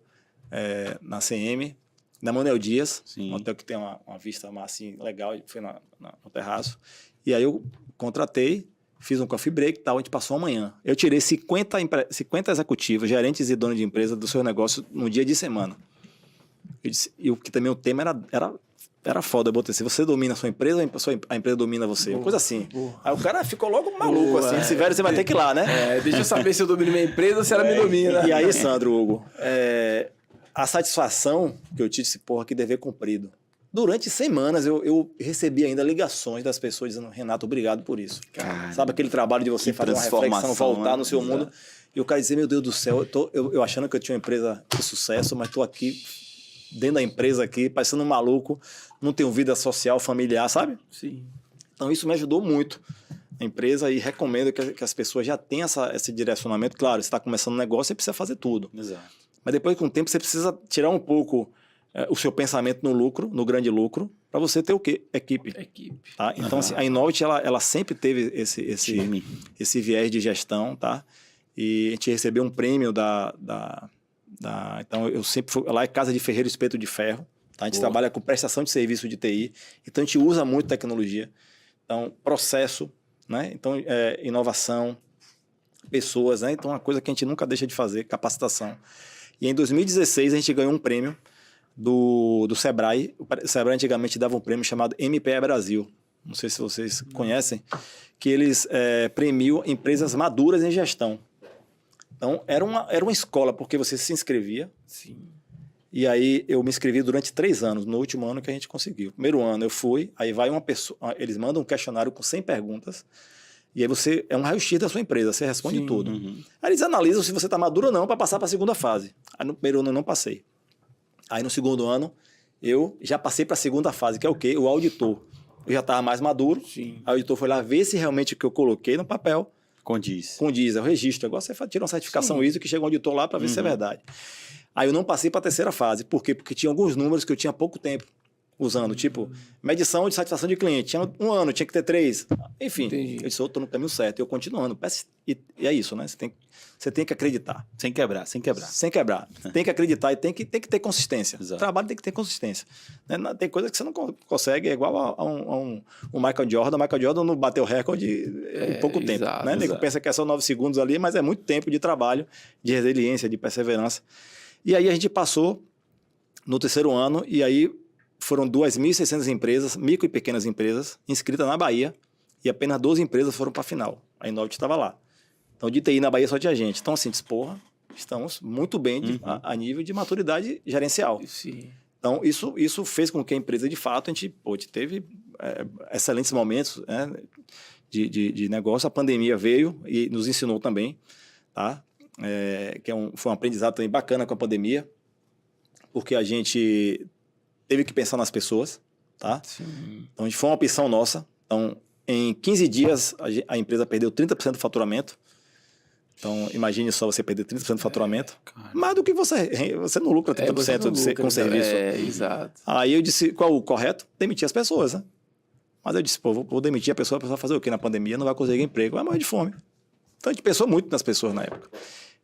na CM, na Manuel Dias, um hotel que tem uma vista assim, legal, foi no terraço. E aí eu contratei, fiz um coffee break e tal, a gente passou amanhã. Eu tirei 50 executivos, gerentes e donos de empresa do seu negócio no dia de semana. E que também o tema era foda. Eu botei, se você domina a sua empresa, a empresa domina você. Uma coisa assim. Aí o cara ficou logo maluco, assim. Esse velho você vai ter que ir lá, né? Deixa eu saber se eu domino minha empresa ou se ela me domina. E aí, Sandro, Hugo, a satisfação que eu tive, porra, que dever cumprido. Durante semanas eu recebi ainda ligações das pessoas dizendo, Renato, obrigado por isso. Caramba, sabe aquele trabalho de você fazer uma reflexão, voltar no seu mundo. E o cara dizer, meu Deus do céu, eu achando que eu tinha uma empresa de sucesso, mas estou aqui, dentro da empresa aqui, parecendo um maluco, não tenho vida social, familiar, sabe? Sim. Então isso me ajudou muito a empresa e recomendo que as pessoas já tenham esse direcionamento. Claro, você está começando um negócio, você precisa fazer tudo. Exato. Mas depois, com o tempo, você precisa tirar um pouco o seu pensamento no lucro, no grande lucro, para você ter o quê? Equipe. Tá? Então, assim, a Innovit, ela sempre teve esse viés de gestão, tá? E a gente recebeu um prêmio então, eu sempre fui... Lá é Casa de Ferreiro Espeto de Ferro. Tá? A gente trabalha com prestação de serviço de TI. Então, a gente usa muito tecnologia. Então, processo, né? Então, inovação, pessoas, né? Então, uma coisa que a gente nunca deixa de fazer, capacitação. E em 2016 a gente ganhou um prêmio do Sebrae. O Sebrae antigamente dava um prêmio chamado MPE Brasil. Não sei se vocês conhecem. Que eles premiam empresas maduras em gestão. Então, era uma escola, porque você se inscrevia. Sim. E aí eu me inscrevi durante 3 anos, no último ano que a gente conseguiu. Primeiro ano eu fui, aí vai uma pessoa, eles mandam um questionário com 100 perguntas, e aí é um raio-x da sua empresa, você responde Sim. tudo. Aí eles analisam se você está maduro ou não para passar para a segunda fase. Aí no primeiro ano eu não passei. Aí no segundo ano eu já passei para a segunda fase, que é o quê? O auditor. Eu já estava mais maduro, Sim. o auditor foi lá ver se realmente o que eu coloquei no papel Condiz. condiz, é o registro. Agora você tira uma certificação Sim. ISO que chega um auditor lá para ver se é verdade. Aí eu não passei para a terceira fase. Por quê? Porque tinha alguns números que eu tinha pouco tempo usando. Tipo, medição de satisfação de cliente. Tinha 1 ano, tinha que ter 3. Enfim, Entendi. eu disse, eu estou no caminho certo. E eu continuando. E é isso, né? Você tem que acreditar. Sem quebrar. Sem quebrar. Tem que acreditar e tem que ter consistência. Exato. O trabalho tem que ter consistência. Né? Tem coisa que você não consegue, é igual a um Michael Jordan. O Michael Jordan não bateu recorde em pouco tempo. Exato, Né? Nego exato. pensa que é só 9 segundos ali, mas é muito tempo de trabalho, de resiliência, de perseverança. E aí a gente passou no terceiro ano, e aí foram 2.600 empresas, micro e pequenas empresas, inscritas na Bahia, e apenas 12 empresas foram para a final. A Innovit estava lá. Então, de TI na Bahia só tinha gente. Então, assim, estamos muito bem a nível de maturidade gerencial. Sim. Então, isso fez com que a empresa, de fato, a gente teve excelentes momentos, né, de negócio. A pandemia veio e nos ensinou também, tá? Foi um aprendizado também bacana com a pandemia, porque a gente teve que pensar nas pessoas, tá? Sim. Então, foi uma opção nossa. Então, em 15 dias, a empresa perdeu 30% do faturamento. Então, imagine só você perder 30% do faturamento. Mais do que você não lucra 30% você não lucra, com serviço. Exato. Aí eu disse, qual o correto? Demitir as pessoas, né? Mas eu disse, vou demitir a pessoa fazer o quê? Na pandemia não vai conseguir emprego, vai morrer de fome. Então, a gente pensou muito nas pessoas na época.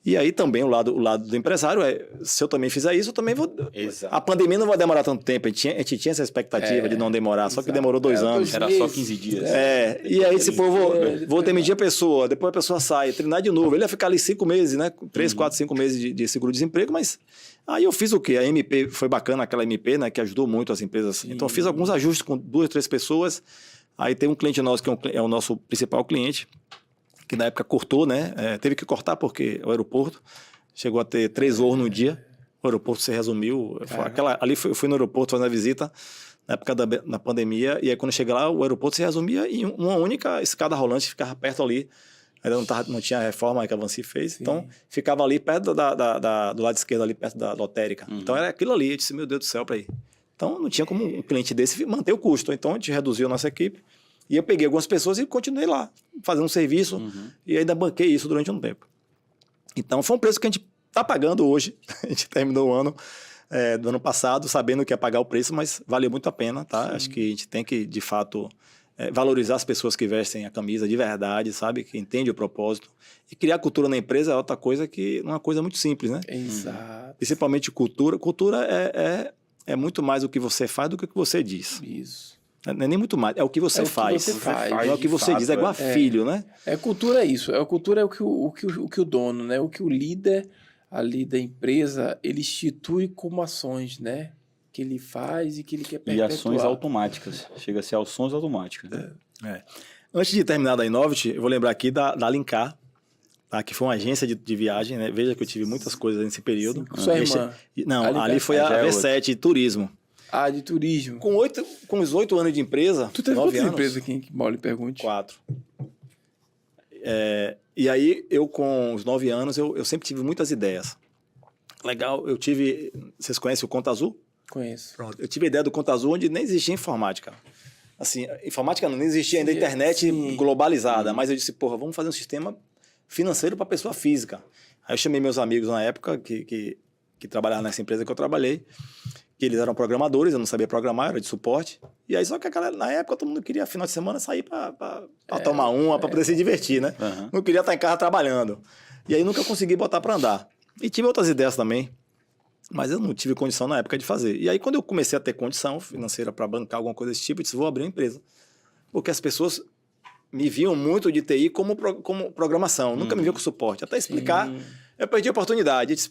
E aí também o lado do empresário se eu também fizer isso, eu também vou... Exato. A pandemia não vai demorar tanto tempo. A gente tinha essa expectativa de não demorar, só que demorou 2 anos. Era só 15 dias. E aí, se vou demitir a pessoa, depois a pessoa sai, treinar de novo. Ele ia ficar ali 5 meses, né? 3, 4, 5 meses de seguro-desemprego, mas aí eu fiz o quê? A MP foi bacana, aquela MP, né? Que ajudou muito as empresas. Sim. Então, eu fiz alguns ajustes com 2, 3 pessoas. Aí tem um cliente nosso, que é o nosso principal cliente, que na época cortou, né? Teve que cortar porque o aeroporto chegou a ter 3 voos no dia. O aeroporto se resumiu. Eu fui no aeroporto fazendo a visita na época da pandemia, e aí quando eu cheguei lá, o aeroporto se resumia em uma única escada rolante que ficava perto ali. Ainda não tinha a reforma que a Vancy fez. Sim. Então, ficava ali perto do lado esquerdo, ali perto da lotérica. Então, era aquilo ali. Eu disse, meu Deus do céu, para ir. Então, não tinha como um cliente desse manter o custo. Então, a gente reduziu a nossa equipe. E eu peguei algumas pessoas e continuei lá, fazendo um serviço, e ainda banquei isso durante um tempo. Então, foi um preço que a gente está pagando hoje. A gente terminou o ano do ano passado, sabendo que ia pagar o preço, mas valeu muito a pena, tá? Sim. Acho que a gente tem que, de fato, valorizar as pessoas que vestem a camisa de verdade, sabe? Que entendem o propósito. E criar cultura na empresa é outra coisa que não é uma coisa muito simples, né? Exato. Principalmente cultura. Cultura é muito mais o que você faz do que o que você diz. Isso. Não é nem muito mais, é o que você faz. Que você faz. Não é o que você diz, é igual a filho, né? Cultura é isso. Cultura é o que o dono, né? O que o líder ali da empresa, ele institui como ações, né? Que ele faz e que ele quer perpetuar. E ações automáticas. Chega a ser ações automáticas. Né? Antes de terminar da Innovit, eu vou lembrar aqui da Linkar, tá? Que foi uma agência de viagem, né? Veja que eu tive muitas coisas nesse período. Sua irmã? Não, ali foi a V7 de turismo. Ah, de turismo. Com os 8 anos de empresa... Tu teve quantas empresas aqui que mal lhe pergunte? 4. E aí, eu com os 9 anos, eu sempre tive muitas ideias. Legal, eu tive... Vocês conhecem o Conta Azul? Conheço. Pronto. Eu tive a ideia do Conta Azul onde nem existia informática. Assim, informática não existia ainda internet globalizada. Mas eu disse, vamos fazer um sistema financeiro para pessoa física. Aí eu chamei meus amigos na época que trabalhavam nessa empresa que eu trabalhei, que eles eram programadores, eu não sabia programar, era de suporte. E aí, só que a galera, na época, todo mundo queria, final de semana, sair para tomar uma, para poder se divertir, né? Não queria estar em casa trabalhando. E aí, nunca consegui botar para andar. E tive outras ideias também, mas eu não tive condição na época de fazer. E aí, quando eu comecei a ter condição financeira para bancar alguma coisa desse tipo, eu disse, vou abrir uma empresa. Porque as pessoas me viam muito de TI como programação, nunca me viam com suporte. Até explicar, eu perdi a oportunidade. Eu disse,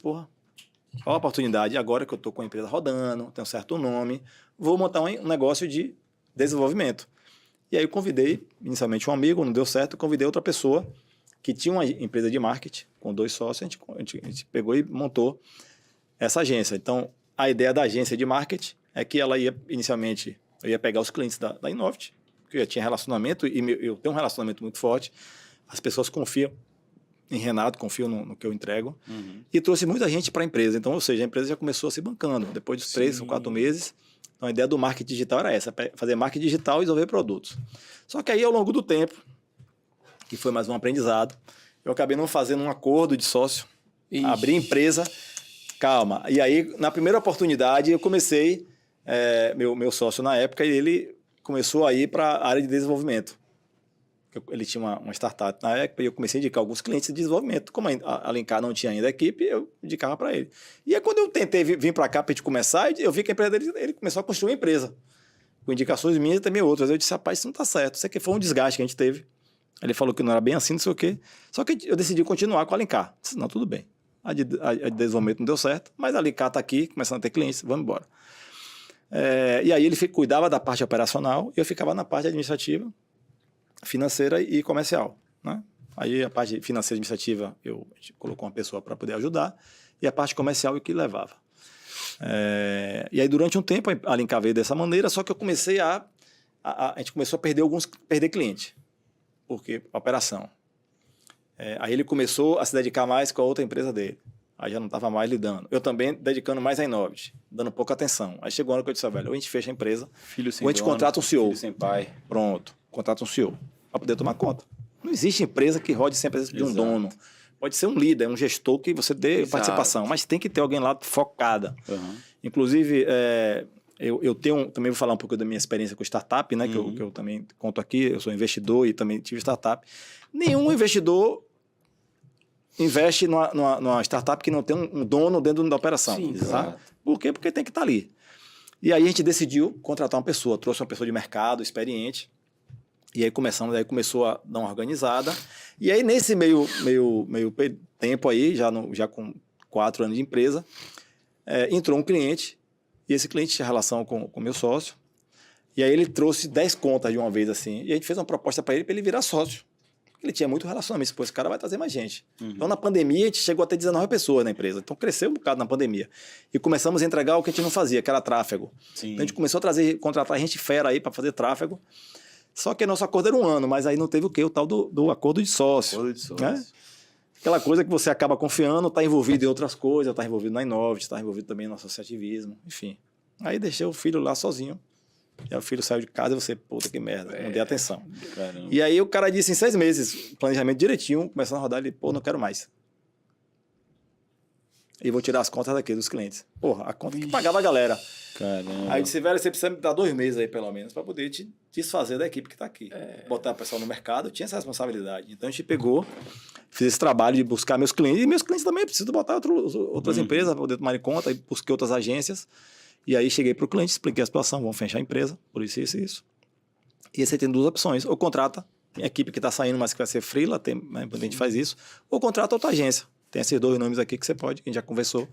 Qual a oportunidade? Agora que eu estou com a empresa rodando, tenho um certo nome, vou montar um negócio de desenvolvimento. E aí eu convidei, inicialmente um amigo, não deu certo, convidei outra pessoa que tinha uma empresa de marketing, com 2 sócios, a gente pegou e montou essa agência. Então, a ideia da agência de marketing é que ela ia, inicialmente, eu ia pegar os clientes da Innovit, porque eu já tinha relacionamento, e eu tenho um relacionamento muito forte, as pessoas confiam em Renato, confiam no que eu entrego, e trouxe muita gente para a empresa. Então, ou seja, a empresa já começou a se bancando, depois de 3 ou 4 meses. Então, a ideia do marketing digital era essa, fazer marketing digital e desenvolver produtos. Só que aí, ao longo do tempo, que foi mais um aprendizado, eu acabei não fazendo um acordo de sócio, abri empresa, calma. E aí, na primeira oportunidade, eu comecei, meu sócio na época, ele começou a ir para a área de desenvolvimento. Ele tinha uma startup na época e eu comecei a indicar alguns clientes de desenvolvimento. Como a Alencar não tinha ainda equipe, eu indicava para ele. E aí, quando eu tentei vir para cá para a gente começar, eu vi que a empresa dele, ele começou a construir uma empresa, com indicações minhas e também outras. Eu disse, rapaz, isso não está certo. Isso aqui foi um desgaste que a gente teve. Ele falou que não era bem assim, não sei o quê. Só que eu decidi continuar com a Alencar. Disse, não, tudo bem. A de desenvolvimento não deu certo, mas a Alencar está aqui, começando a ter clientes, vamos embora. E aí ele cuidava da parte operacional e eu ficava na parte administrativa, financeira e comercial, né? Aí a parte financeira e administrativa a gente colocou uma pessoa para poder ajudar e a parte comercial é o que levava. E aí durante um tempo a Alencar veio dessa maneira, só que eu comecei a gente começou a perder cliente, porque operação. Aí ele começou a se dedicar mais com a outra empresa dele. Aí já não estava mais lidando. Eu também dedicando mais a Innovit, dando pouca atenção. Aí chegou a hora que eu disse, velho, ou a gente fecha a empresa, Filho sem ou a gente dono, contrata um CEO. filho sem pai. Pronto, contrata um CEO para poder tomar conta. Não existe empresa que rode sem a presença de um dono. Pode ser um líder, um gestor que você dê participação, mas tem que ter alguém lá focada. Inclusive, eu tenho, também vou falar um pouco da minha experiência com startup, né, que eu também conto aqui. Eu sou investidor e também tive startup. Nenhum investidor investe numa startup que não tem um dono dentro da operação. Sim, tá? Por quê? Porque tem que estar ali. E aí a gente decidiu contratar uma pessoa, trouxe uma pessoa de mercado, experiente, e aí começou a dar uma organizada. E aí nesse meio tempo aí, já com 4 anos de empresa, entrou um cliente, e esse cliente tinha relação com o meu sócio, e aí ele trouxe 10 contas de uma vez assim, e a gente fez uma proposta para ele virar sócio. Ele tinha muito relacionamento, esse cara vai trazer mais gente. Então, na pandemia, a gente chegou a ter 19 pessoas na empresa. Então, cresceu um bocado na pandemia. E começamos a entregar o que a gente não fazia, que era tráfego. Então, a gente começou a contratar gente fera aí para fazer tráfego. Só que nosso acordo era 1 ano, mas aí não teve o quê? O tal do acordo de sócio. Acordo de sócio. Né? Aquela coisa que você acaba confiando, está envolvido em outras coisas, está envolvido na Innovit, está envolvido também no associativismo, enfim. Aí deixei o filho lá sozinho. E aí o filho saiu de casa e você, puta que merda, não dei atenção. Caramba. E aí o cara disse em 6 meses, planejamento direitinho, começando a rodar, ele, não quero mais. E vou tirar as contas daqui dos clientes. Porra, a conta que pagava a galera. Caramba. Aí eu disse, velho, você precisa me dar 2 meses aí, pelo menos, para poder te desfazer da equipe que está aqui. Botar o pessoal no mercado, eu tinha essa responsabilidade. Então a gente pegou, fiz esse trabalho de buscar meus clientes, e meus clientes também precisam botar outras empresas para poder tomar em conta, e busquei outras agências. E aí cheguei para o cliente, expliquei a situação, vamos fechar a empresa, por isso, isso e isso. E aí você tem 2 opções, ou contrata a equipe que está saindo, mas que vai ser freela, a gente faz isso, ou contrata outra agência. Tem esses 2 nomes aqui que você pode, que a gente já conversou.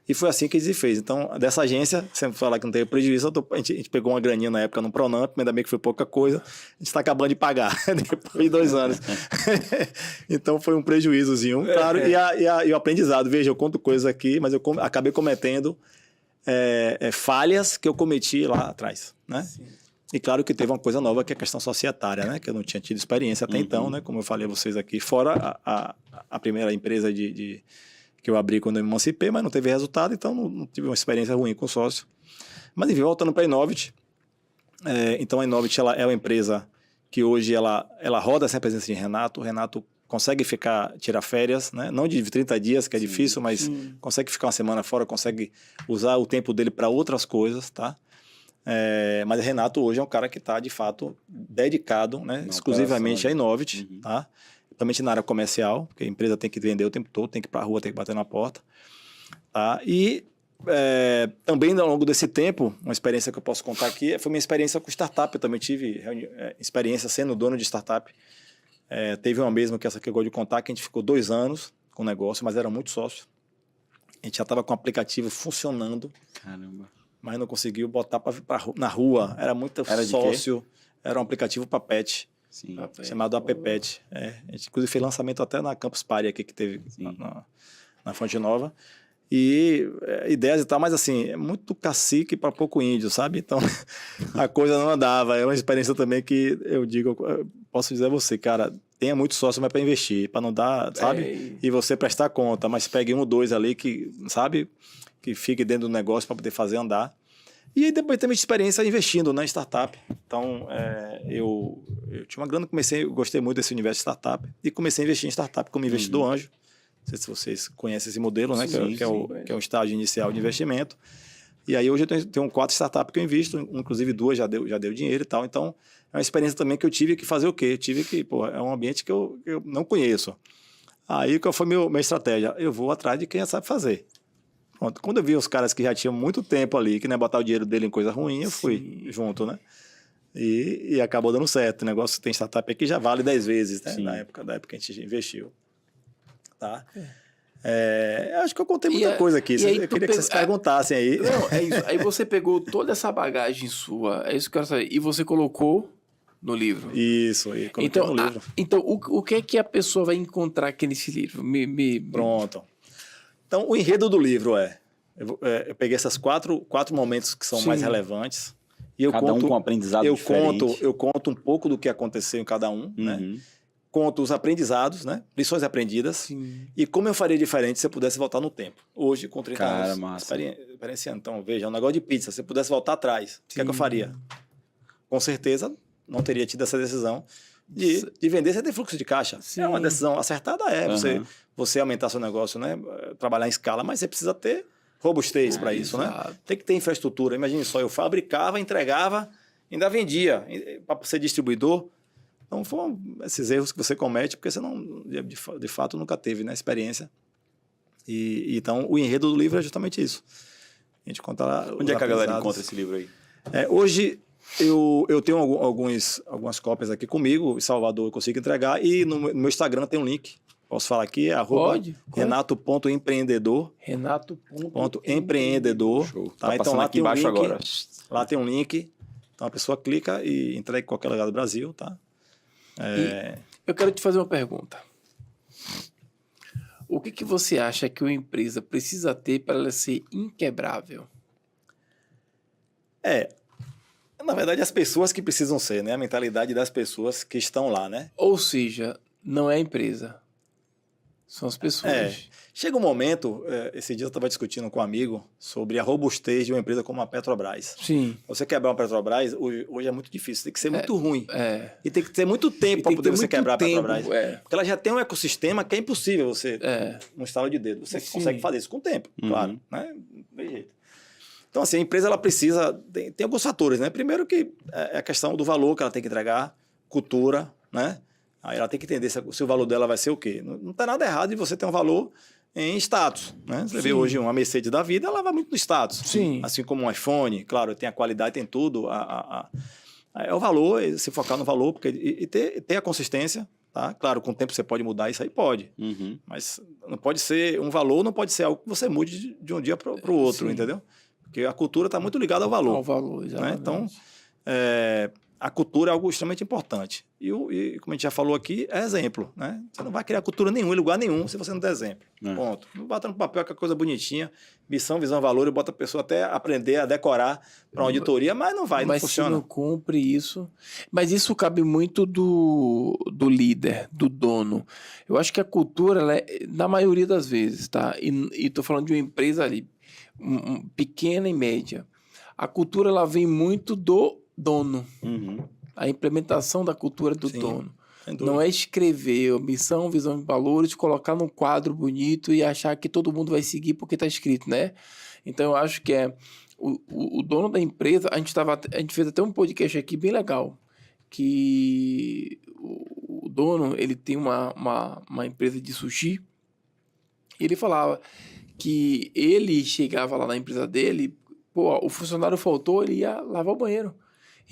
E foi assim que a gente fez. Então, dessa agência, sempre falar que não teve prejuízo, a gente pegou uma graninha na época no Pronamp, ainda bem que foi pouca coisa, a gente está acabando de pagar, depois de 2 anos. Então, foi um prejuízozinho, claro, e o aprendizado. Veja, eu conto coisas aqui, mas eu acabei cometendo falhas que eu cometi lá atrás, né? Sim. E claro que teve uma coisa nova, que é a questão societária, né? Que eu não tinha tido experiência até então, né? Como eu falei a vocês aqui, fora a primeira empresa que eu abri quando eu me emancipei, mas não teve resultado, então não tive uma experiência ruim com o sócio. Mas enfim, voltando para a Innovit. Então a Innovit ela é uma empresa que hoje ela roda sem a presença de Renato. O Renato consegue tirar férias, né? Não de 30 dias, que é difícil, mas consegue ficar uma semana fora, consegue usar o tempo dele para outras coisas, tá? Mas o Renato hoje é um cara que está, de fato, dedicado, né, exclusivamente à Innovit, tá? Principalmente na área comercial, porque a empresa tem que vender o tempo todo, tem que ir para a rua, tem que bater na porta. Tá? E também, ao longo desse tempo, uma experiência que eu posso contar aqui foi minha experiência com startup. Eu também tive experiência sendo dono de startup. Teve uma mesma, que essa que eu gosto de contar, que a gente ficou 2 anos com o negócio, mas era muito sócio. A gente já estava com o aplicativo funcionando, Caramba. mas não conseguiu botar na rua. Era muito Era de sócio. Era um aplicativo para pet, Sim. chamado AppPet. A gente, inclusive, fez lançamento até na Campus Party aqui, que teve na Fonte Nova. E ideias e tal, mas assim, é muito cacique para pouco índio, sabe? Então, a coisa não andava. É uma experiência também que eu digo, eu posso dizer a você, cara, tenha muito sócio, mas para investir, para não dar, sabe? E você prestar conta, mas pegue 1 ou 2 ali que, sabe? Que fique dentro do negócio para poder fazer andar. E aí depois também de experiência investindo, né, em startup. Então, eu tinha uma grana, eu gostei muito desse universo de startup e comecei a investir em startup como investidor anjo. Não sei se vocês conhecem esse modelo, né? Que é o estágio inicial de investimento. E aí hoje eu tenho 4 startups que eu invisto, inclusive 2 já deu dinheiro e tal. Então, é uma experiência também que eu tive que fazer o quê? Eu tive que, é um ambiente que eu não conheço. Aí qual foi minha estratégia? Eu vou atrás de quem sabe fazer. Pronto. Quando eu vi os caras que já tinham muito tempo ali, que não é botar o dinheiro dele em coisa ruim, eu fui junto, né? E acabou dando certo. O negócio tem startup aqui já vale 10 vezes, né? Da época que a gente investiu. Tá? Acho que eu contei muita coisa aqui. Eu queria que vocês perguntassem aí. Não, é isso. Aí você pegou toda essa bagagem sua, é isso que eu quero saber, e você colocou no livro. Isso, aí coloquei no livro. Então, o que é que a pessoa vai encontrar aqui nesse livro? Pronto. Então, o enredo do livro eu peguei esses quatro momentos que são mais relevantes. E eu cada um com um aprendizado diferente. Eu conto um pouco do que aconteceu em cada um, né? Conto os aprendizados, né? Lições aprendidas. Sim. E como eu faria diferente se eu pudesse voltar no tempo. Hoje, com 30 anos. Massa. Experienciando. Então, veja, um negócio de pizza. Se eu pudesse voltar atrás, o que é que eu faria? Com certeza, não teria tido essa decisão de vender sem ter fluxo de caixa. Sim. É uma decisão acertada, você aumentar seu negócio, né? Trabalhar em escala, mas você precisa ter robustez para isso, né? Tem que ter infraestrutura. Imagine só, eu fabricava, entregava, ainda vendia para ser distribuidor. Então, foram esses erros que você comete, porque você não, de fato, nunca teve, né, experiência. Então, o enredo do livro é justamente isso. A gente conta lá. Onde é que a galera encontra esse livro aí? Hoje, eu tenho algumas cópias aqui comigo. Em Salvador eu consigo entregar. E no meu Instagram tem um link. Posso falar aqui? @renato.empreendedor. Renato.empreendedor. Tá então lá aqui tem embaixo agora. Lá tem um link. Então a pessoa clica e entrega em qualquer lugar do Brasil, tá? Eu quero te fazer uma pergunta. O que você acha que uma empresa precisa ter para ela ser inquebrável? Na verdade, as pessoas que precisam ser, né? A mentalidade das pessoas que estão lá, né? Ou seja, não é a empresa. São as pessoas. Chega um momento, esse dia eu estava discutindo com um amigo sobre a robustez de uma empresa como a Petrobras. Sim. Você quebrar uma Petrobras, hoje é muito difícil, tem que ser muito ruim. E tem que ter muito tempo para poder você quebrar a Petrobras. Porque ela já tem um ecossistema que é impossível você, um estalo de dedo. Você consegue fazer isso com o tempo, claro. Né? Não tem jeito. Então, assim, a empresa ela precisa... Tem alguns fatores, né? Primeiro que é a questão do valor que ela tem que entregar, cultura, né? Aí ela tem que entender se o valor dela vai ser o quê. Não está nada errado de você ter um valor em status, né? Você vê hoje uma Mercedes da vida, ela vai muito no status. Sim. Assim como um iPhone, claro, tem a qualidade, tem tudo. É o valor, se focar no valor e ter a consistência, tá? Claro, com o tempo você pode mudar, isso aí pode. Mas não pode ser um valor, não pode ser algo que você mude de um dia para o outro, entendeu? Porque a cultura está muito ligada ao valor. Ao valor, exatamente. Né? Então, a cultura é algo extremamente importante. E como a gente já falou aqui, é exemplo. Né? Você não vai criar cultura nenhuma em lugar nenhum se você não der exemplo. Ponto. Não bota no papel aquela coisa bonitinha, missão, visão, valor, e bota a pessoa até aprender a decorar para uma auditoria, mas não vai, não funciona. Mas se não cumpre isso... Mas isso cabe muito do líder, do dono. Eu acho que a cultura, ela na maioria das vezes, tá? E estou falando de uma empresa ali, pequena e média. A cultura, ela vem muito do dono. A implementação da cultura do dono. Não é escrever missão, visão e valores, colocar num quadro bonito e achar que todo mundo vai seguir porque está escrito, né? Então, eu acho que o dono da empresa... A gente fez até um podcast aqui bem legal, que o dono, ele tem uma empresa de sushi, e ele falava que ele chegava lá na empresa dele, o funcionário faltou, ele ia lavar o banheiro.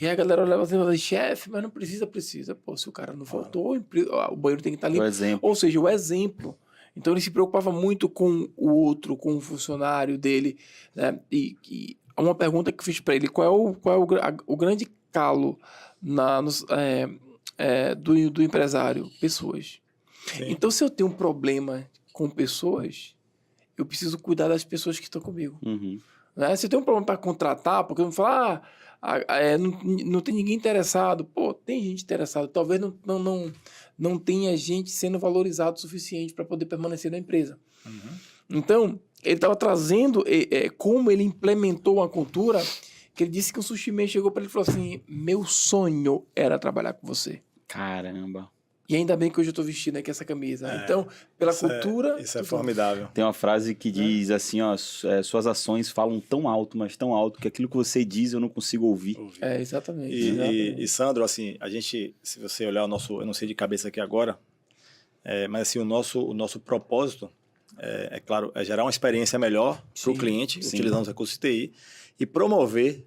E aí a galera olhava assim e falava, chefe, mas não precisa. Pô, se o cara não faltou, o banheiro tem que estar limpo. O exemplo. Ou seja, o exemplo. Então ele se preocupava muito com o outro, com o funcionário dele, né? E uma pergunta que eu fiz para ele, qual é o grande calo do empresário? Pessoas. Sim. Então, se eu tenho um problema com pessoas, eu preciso cuidar das pessoas que estão comigo. Né? Se eu tenho um problema para contratar, porque eu vou falar, não tem ninguém interessado. Pô, tem gente interessada. Talvez não tenha gente sendo valorizado o suficiente para poder permanecer na empresa. Então, ele estava trazendo como ele implementou uma cultura, que ele disse que o Sushi Man chegou para ele e falou assim, meu sonho era trabalhar com você. Caramba. E ainda bem que hoje eu estou vestindo aqui essa camisa. Então, pela cultura... Isso é formidável. Tem uma frase que diz assim, ó, suas ações falam tão alto, mas tão alto, que aquilo que você diz eu não consigo ouvir. Exatamente. E Sandro, assim, a gente, se você olhar o nosso, eu não sei de cabeça aqui agora, mas assim, o nosso propósito, é claro, é gerar uma experiência melhor para o cliente, utilizando os recursos de TI, e promover,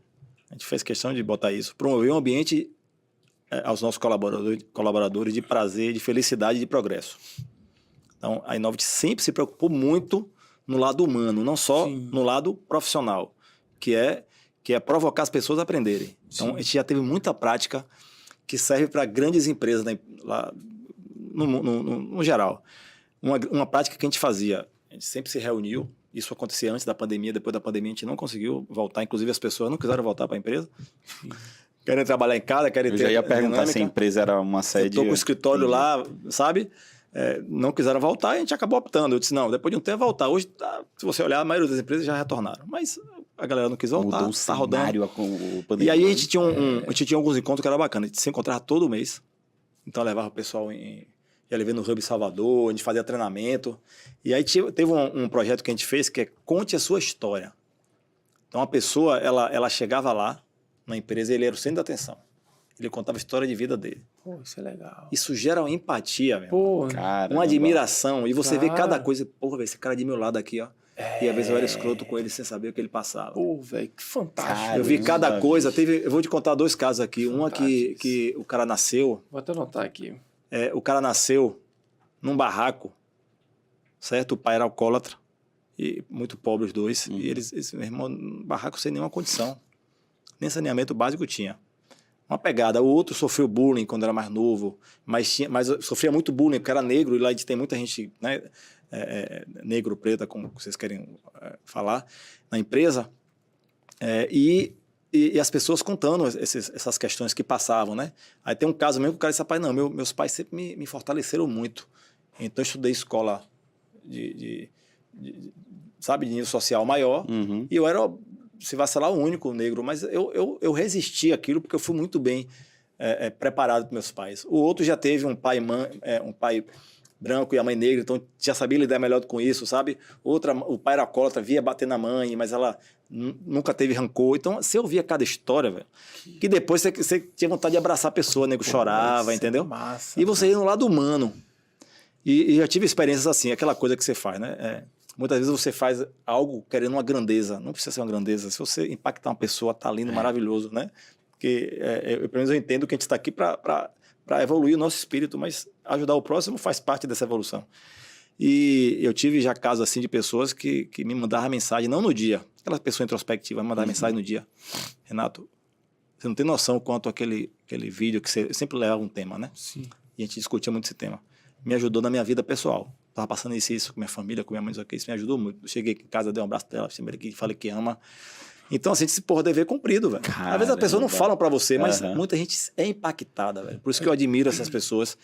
a gente fez questão de botar isso, promover um ambiente aos nossos colaboradores de prazer, de felicidade e de progresso. Então, a Innovit sempre se preocupou muito no lado humano, não só no lado profissional, que é provocar as pessoas a aprenderem. Então, a gente já teve muita prática que serve para grandes empresas lá, no geral. Uma prática que a gente fazia, a gente sempre se reuniu, isso acontecia antes da pandemia, depois da pandemia a gente não conseguiu voltar, inclusive as pessoas não quiseram voltar para a empresa. Querem trabalhar em casa, querem ter... Eu já ia perguntar dinâmica. se a empresa era uma sede... Eu estou com o escritório lá, sabe? Não quiseram voltar, a gente acabou optando. Eu disse, não, depois de um tempo voltar. Hoje, se você olhar, a maioria das empresas já retornaram. Mas a galera não quis voltar, Mudou o tá rodando. Pandemia. E aí a gente tinha alguns encontros que era bacana. A gente se encontrava todo mês. Então, eu levava o pessoal ia levar no Hub Salvador, a gente fazia treinamento. E aí teve um projeto que a gente fez que é Conte a Sua História. Então, a pessoa, ela chegava lá na empresa e ele era o centro da atenção. Ele contava a história de vida dele. Pô, isso é legal. Isso gera uma empatia, meu. Pô, uma admiração. E você vê cada coisa. Porra, velho, esse cara de meu lado aqui, ó. E às vezes eu era escroto com ele sem saber o que ele passava. Pô, velho, que fantástico. Eu vi cada coisa. Eu vou te contar 2 casos aqui. Uma que o cara nasceu... Vou até anotar aqui. O cara nasceu num barraco, certo? O pai era alcoólatra. E muito pobre os dois. E eles, meu irmão, num barraco sem nenhuma condição. Nem saneamento básico tinha. Uma pegada. O outro sofreu bullying quando era mais novo, mas sofria muito bullying porque era negro, e lá a gente tem muita gente, né, negro, preta, como vocês querem falar, na empresa. E as pessoas contando essas questões que passavam, né? Aí tem um caso mesmo que o cara disse, rapaz, não, meus pais sempre me fortaleceram muito. Então eu estudei escola sabe, de nível social maior, e eu era... se vacilar, o único negro, mas eu resisti àquilo porque eu fui muito bem preparado para meus pais. O outro já teve um pai branco e a mãe negra, então já sabia lidar melhor com isso, sabe? O pai era alcoólatra, via bater na mãe, mas ela nunca teve rancor. Então, você ouvia cada história, velho, que depois você tinha vontade de abraçar a pessoa, o nego chorava, entendeu? Massa, e você ia no lado humano. E eu tive experiências assim, aquela coisa que você faz, né? Muitas vezes você faz algo querendo uma grandeza. Não precisa ser uma grandeza. Se você impactar uma pessoa, tá lindo, maravilhoso, né? Porque, pelo menos eu entendo que a gente está aqui para evoluir o nosso espírito, mas ajudar o próximo faz parte dessa evolução. E eu tive já casos assim de pessoas que me mandavam mensagem, não no dia. Aquela pessoa introspectiva me mandava mensagem no dia. Renato, você não tem noção quanto aquele vídeo que você sempre leva um tema, né? Sim. E a gente discutia muito esse tema. Me ajudou na minha vida pessoal. Tava passando isso com minha família, com minha mãe, isso me ajudou muito. Eu cheguei em casa, dei um abraço dela, falei que ama. Então, assim, esse dever cumprido, velho. Às vezes as pessoas não falam pra você, mas muita gente é impactada, velho. Por isso que eu admiro essas pessoas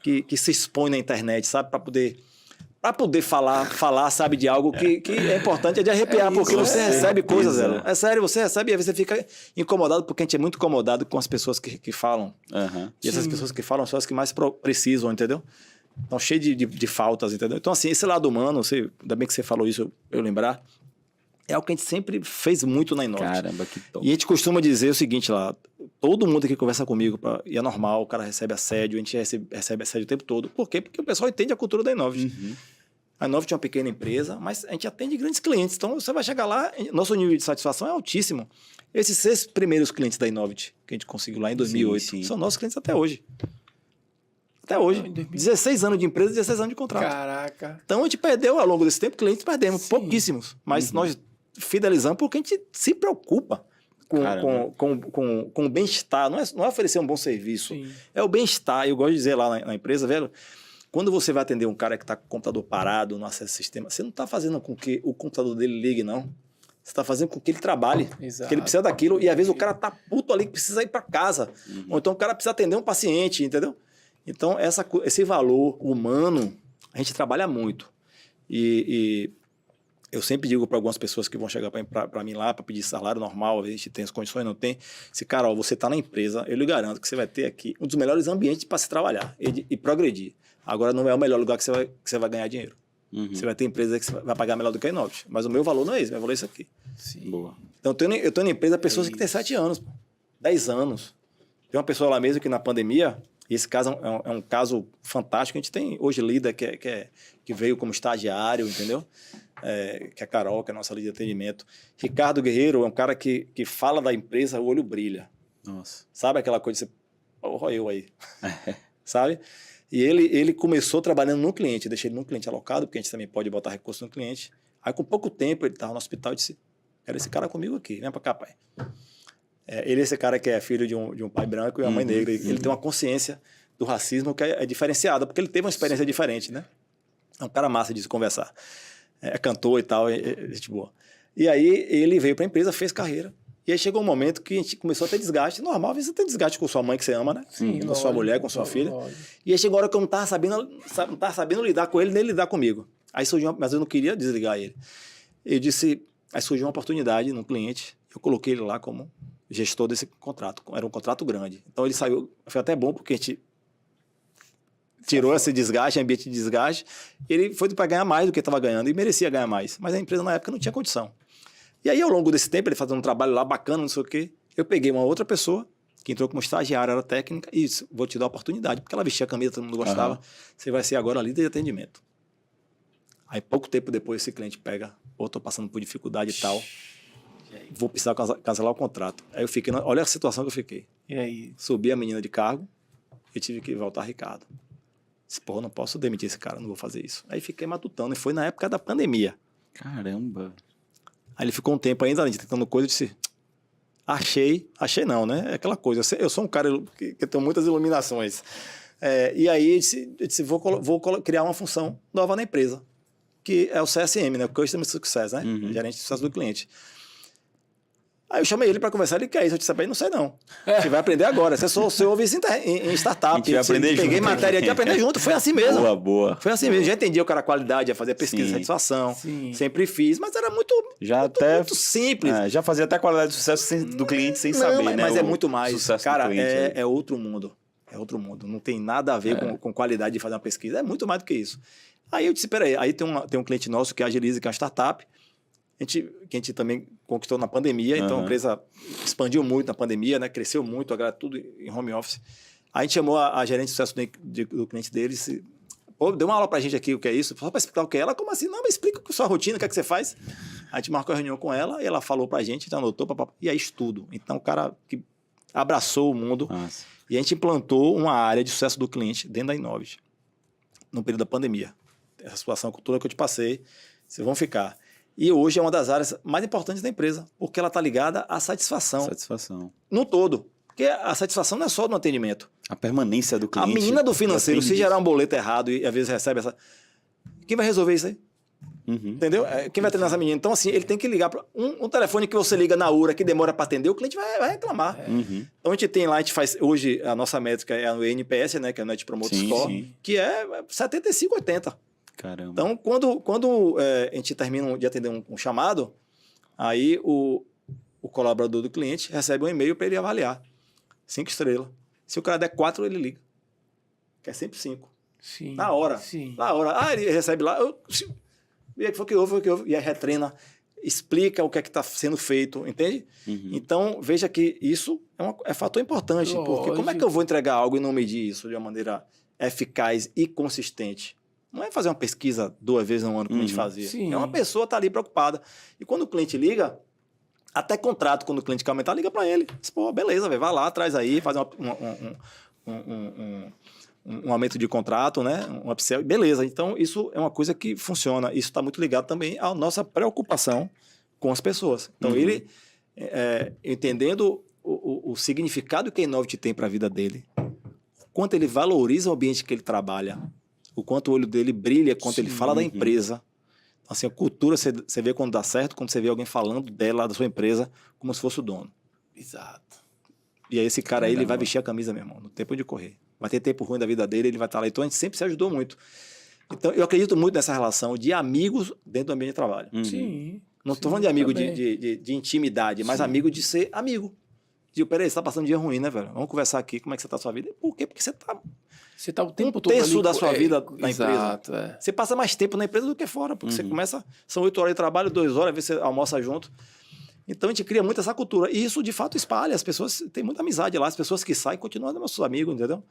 que se expõem na internet, sabe? Pra poder falar, sabe, de algo que é importante, é de arrepiar, porque você recebe coisas, velho. É sério, você recebe e às vezes você fica incomodado, porque a gente é muito incomodado com as pessoas que falam. E essas pessoas que falam são as que mais precisam, entendeu? Estão cheios de faltas, entendeu? Então, assim, esse lado humano, ainda bem que você falou isso, eu lembrar, é algo que a gente sempre fez muito na Innovit. Caramba, que top. E a gente costuma dizer o seguinte lá, todo mundo que conversa comigo, e é normal, o cara recebe assédio, a gente recebe assédio o tempo todo. Por quê? Porque o pessoal entende a cultura da Innovit. A Innovit é uma pequena empresa, mas a gente atende grandes clientes. Então, você vai chegar lá, nosso nível de satisfação é altíssimo. Esses 6 primeiros clientes da Innovit, que a gente conseguiu lá em 2008, são nossos clientes até hoje. Até hoje. Em 2000. 16 anos de empresa, 16 anos de contrato. Caraca. Então a gente perdeu ao longo desse tempo, clientes perdemos, Sim. pouquíssimos. Mas nós fidelizamos porque a gente se preocupa com o bem-estar. Não é oferecer um bom serviço, Sim. é o bem-estar. Eu gosto de dizer lá na empresa, velho, quando você vai atender um cara que está com o computador parado, no acesso ao sistema, você não está fazendo com que o computador dele ligue, não. Você está fazendo com que ele trabalhe, Exato. que ele precisa daquilo. E às vezes o cara tá puto ali que precisa ir para casa. Ou então o cara precisa atender um paciente, entendeu? Então esse valor humano, a gente trabalha muito. E eu sempre digo para algumas pessoas que vão chegar para mim lá para pedir salário normal, a gente tem as condições, não tem. Se, cara, ó, você está na empresa, eu lhe garanto que você vai ter aqui um dos melhores ambientes para se trabalhar e progredir. Agora, não é o melhor lugar que você vai ganhar dinheiro. Você vai ter empresa que você vai pagar melhor do que a Innovus. Mas o meu valor não é esse, meu valor é isso aqui. Sim. Boa. Então, eu tô na empresa pessoas que têm 7 anos, pô, 10 anos. Tem uma pessoa lá mesmo que na pandemia, e esse caso é um caso fantástico, a gente tem hoje líder que veio como estagiário, entendeu? Que é a Carol, que é a nossa líder de atendimento. Ricardo Guerreiro é um cara que fala da empresa, o olho brilha. Nossa. Sabe aquela coisa de você, porra, eu aí. Sabe? E ele começou trabalhando no cliente, eu deixei ele no cliente alocado, porque a gente também pode botar recurso no cliente. Aí, com pouco tempo, ele estava no hospital e disse, quero esse cara comigo aqui, vem pra cá, pai. Ele é esse cara que é filho de um pai branco e uma mãe negra. Ele tem uma consciência do racismo que é diferenciada, porque ele teve uma experiência diferente, né? É um cara massa de se conversar. É cantor e tal, gente boa. E aí, ele veio pra empresa, fez carreira. E aí chegou um momento que a gente começou a ter desgaste. Normal, às vezes você tem desgaste com sua mãe que você ama, né? Sim, com sua mulher, com sua filha. lógico. E aí chegou a hora que eu não estava sabendo lidar com ele, nem lidar comigo. Aí surgiu mas eu não queria desligar ele. Aí surgiu uma oportunidade num cliente, eu coloquei ele lá como gestor desse contrato. Era um contrato grande. Então ele saiu, foi até bom porque a gente tirou esse desgaste, ambiente de desgaste. Ele foi para ganhar mais do que estava ganhando e merecia ganhar mais. Mas a empresa na época não tinha condição. E aí, ao longo desse tempo, ele fazendo um trabalho lá bacana, não sei o quê, eu peguei uma outra pessoa que entrou como estagiária, era técnica, e disse, vou te dar a oportunidade, porque ela vestia a camisa, todo mundo gostava, você vai ser agora líder de atendimento. Aí, pouco tempo depois, esse cliente pega, pô, tô passando por dificuldade e tal, vou precisar cancelar o contrato. Aí eu fiquei, olha a situação que eu fiquei. E aí? Subi a menina de cargo e tive que voltar a Ricardo. Disse, pô, não posso demitir esse cara, não vou fazer isso. Aí fiquei matutando, e foi na época da pandemia. Caramba. Aí ele ficou um tempo ainda, a gente tentando coisa, eu disse, achei não, né? É aquela coisa, eu sou um cara que tem muitas iluminações. E aí eu disse vou criar uma função nova na empresa, que é o CSM, né? O Customer Success, né? Gerente de sucesso do cliente. Aí eu chamei ele para conversar, ele quer isso. Eu disse, não sei não. Você vai aprender agora. Você ouve isso em startup. A gente vai aprender Peguei junto. matéria de aprender junto. Foi assim mesmo. Boa. Foi assim mesmo. Já entendi o cara a qualidade, ia fazer pesquisa de satisfação. Sim. Sempre fiz, mas era muito simples. Já fazia até a qualidade de sucesso do cliente sem saber, né? Mas é muito mais. Cara, cliente, é outro mundo. É outro mundo. Não tem nada a ver com qualidade de fazer uma pesquisa. É muito mais do que isso. Aí eu disse, peraí, aí tem um cliente nosso que é a Agilize, que é uma startup, que a gente também conquistou na pandemia, então a empresa expandiu muito na pandemia, né? Cresceu muito, agora tudo em home office. Aí a gente chamou a gerente de sucesso do cliente dele, disse, pô, deu uma aula pra gente aqui o que é isso, só pra explicar o que é. Ela, como assim? Não, mas explica a sua rotina, o que é que você faz. A gente marcou a reunião com ela e ela falou pra gente, a gente anotou, e aí estudo. Então o cara que abraçou o mundo. Nossa. E a gente implantou uma área de sucesso do cliente dentro da Innovus, no período da pandemia. Essa situação toda que eu te passei, vocês vão ficar. E hoje é uma das áreas mais importantes da empresa, porque ela está ligada à satisfação. No todo. Porque a satisfação não é só no atendimento. A permanência do cliente. A menina do financeiro, se gerar um boleto errado e às vezes recebe essa... Quem vai resolver isso aí? Entendeu? Quem vai treinar essa menina? Então, assim, ele tem que ligar para um telefone que você liga na hora, que demora para atender, o cliente vai reclamar. Então, a gente tem lá, a gente faz... Hoje, a nossa métrica é o NPS, né? Que é o Net Promoter Score, que é 75, 80. Caramba. Então, quando a gente termina de atender um chamado, aí o colaborador do cliente recebe um e-mail para ele avaliar. 5 estrelas. Se o cara der 4, ele liga. Que é sempre 5. Sim. Na hora. Sim. Na hora. Ele recebe lá. E aí, foi o que houve. E aí retreina, explica o que é que está sendo feito, entende? Então, veja que isso é fator importante. Lógico. Porque como é que eu vou entregar algo e não medir isso de uma maneira eficaz e consistente? Não é fazer uma pesquisa 2 vezes no ano que a gente fazia. Sim. É uma pessoa tá ali preocupada. E quando o cliente liga, até contrato, quando o cliente quer aumentar, liga para ele. Diz, pô, beleza, véio, vai lá, traz aí, faz um aumento de contrato, né? Um upsell, beleza. Então, isso é uma coisa que funciona. Isso está muito ligado também à nossa preocupação com as pessoas. Então, ele, entendendo o significado que a Innovit tem para a vida dele, o quanto ele valoriza o ambiente que ele trabalha, o quanto o olho dele brilha quando ele fala da empresa. Assim, a cultura, você vê quando dá certo, quando você vê alguém falando dela, da sua empresa, como se fosse o dono. Exato. E aí esse cara aí, ele vai vestir a camisa, meu irmão, no tempo de correr. Vai ter tempo ruim da vida dele, ele vai estar lá. Então, a gente sempre se ajudou muito. Então, eu acredito muito nessa relação de amigos dentro do ambiente de trabalho. Sim. Não estou falando de amigo de intimidade, mas amigo de ser amigo. Digo, peraí, você tá passando um dia ruim, né, velho? Vamos conversar aqui, como é que você tá a sua vida? Por quê? Porque você tá o tempo um todo terço ali, da sua vida na exato, empresa. Você passa mais tempo na empresa do que fora, porque você começa, são 8 horas de trabalho, 2 horas, às vezes você almoça junto. Então a gente cria muito essa cultura. E isso, de fato, espalha. As pessoas têm muita amizade lá, as pessoas que saem continuam nossos amigos, entendeu?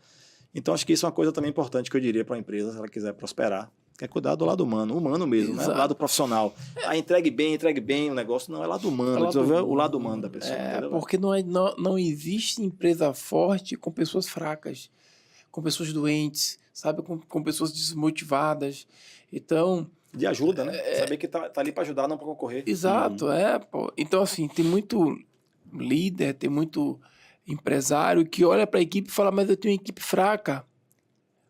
Então acho que isso é uma coisa também importante que eu diria para a empresa, se ela quiser prosperar. É cuidar do lado humano mesmo, né? O lado profissional. Entregue bem o negócio. Não, é lado humano, desenvolver o lado humano da pessoa. Porque não existe empresa forte com pessoas fracas, com pessoas doentes, sabe? Com pessoas desmotivadas. Então... De ajuda, né? Saber que tá ali para ajudar, não para concorrer. Exato, pô. Então, assim, tem muito líder, tem muito empresário que olha para a equipe e fala, mas eu tenho uma equipe fraca.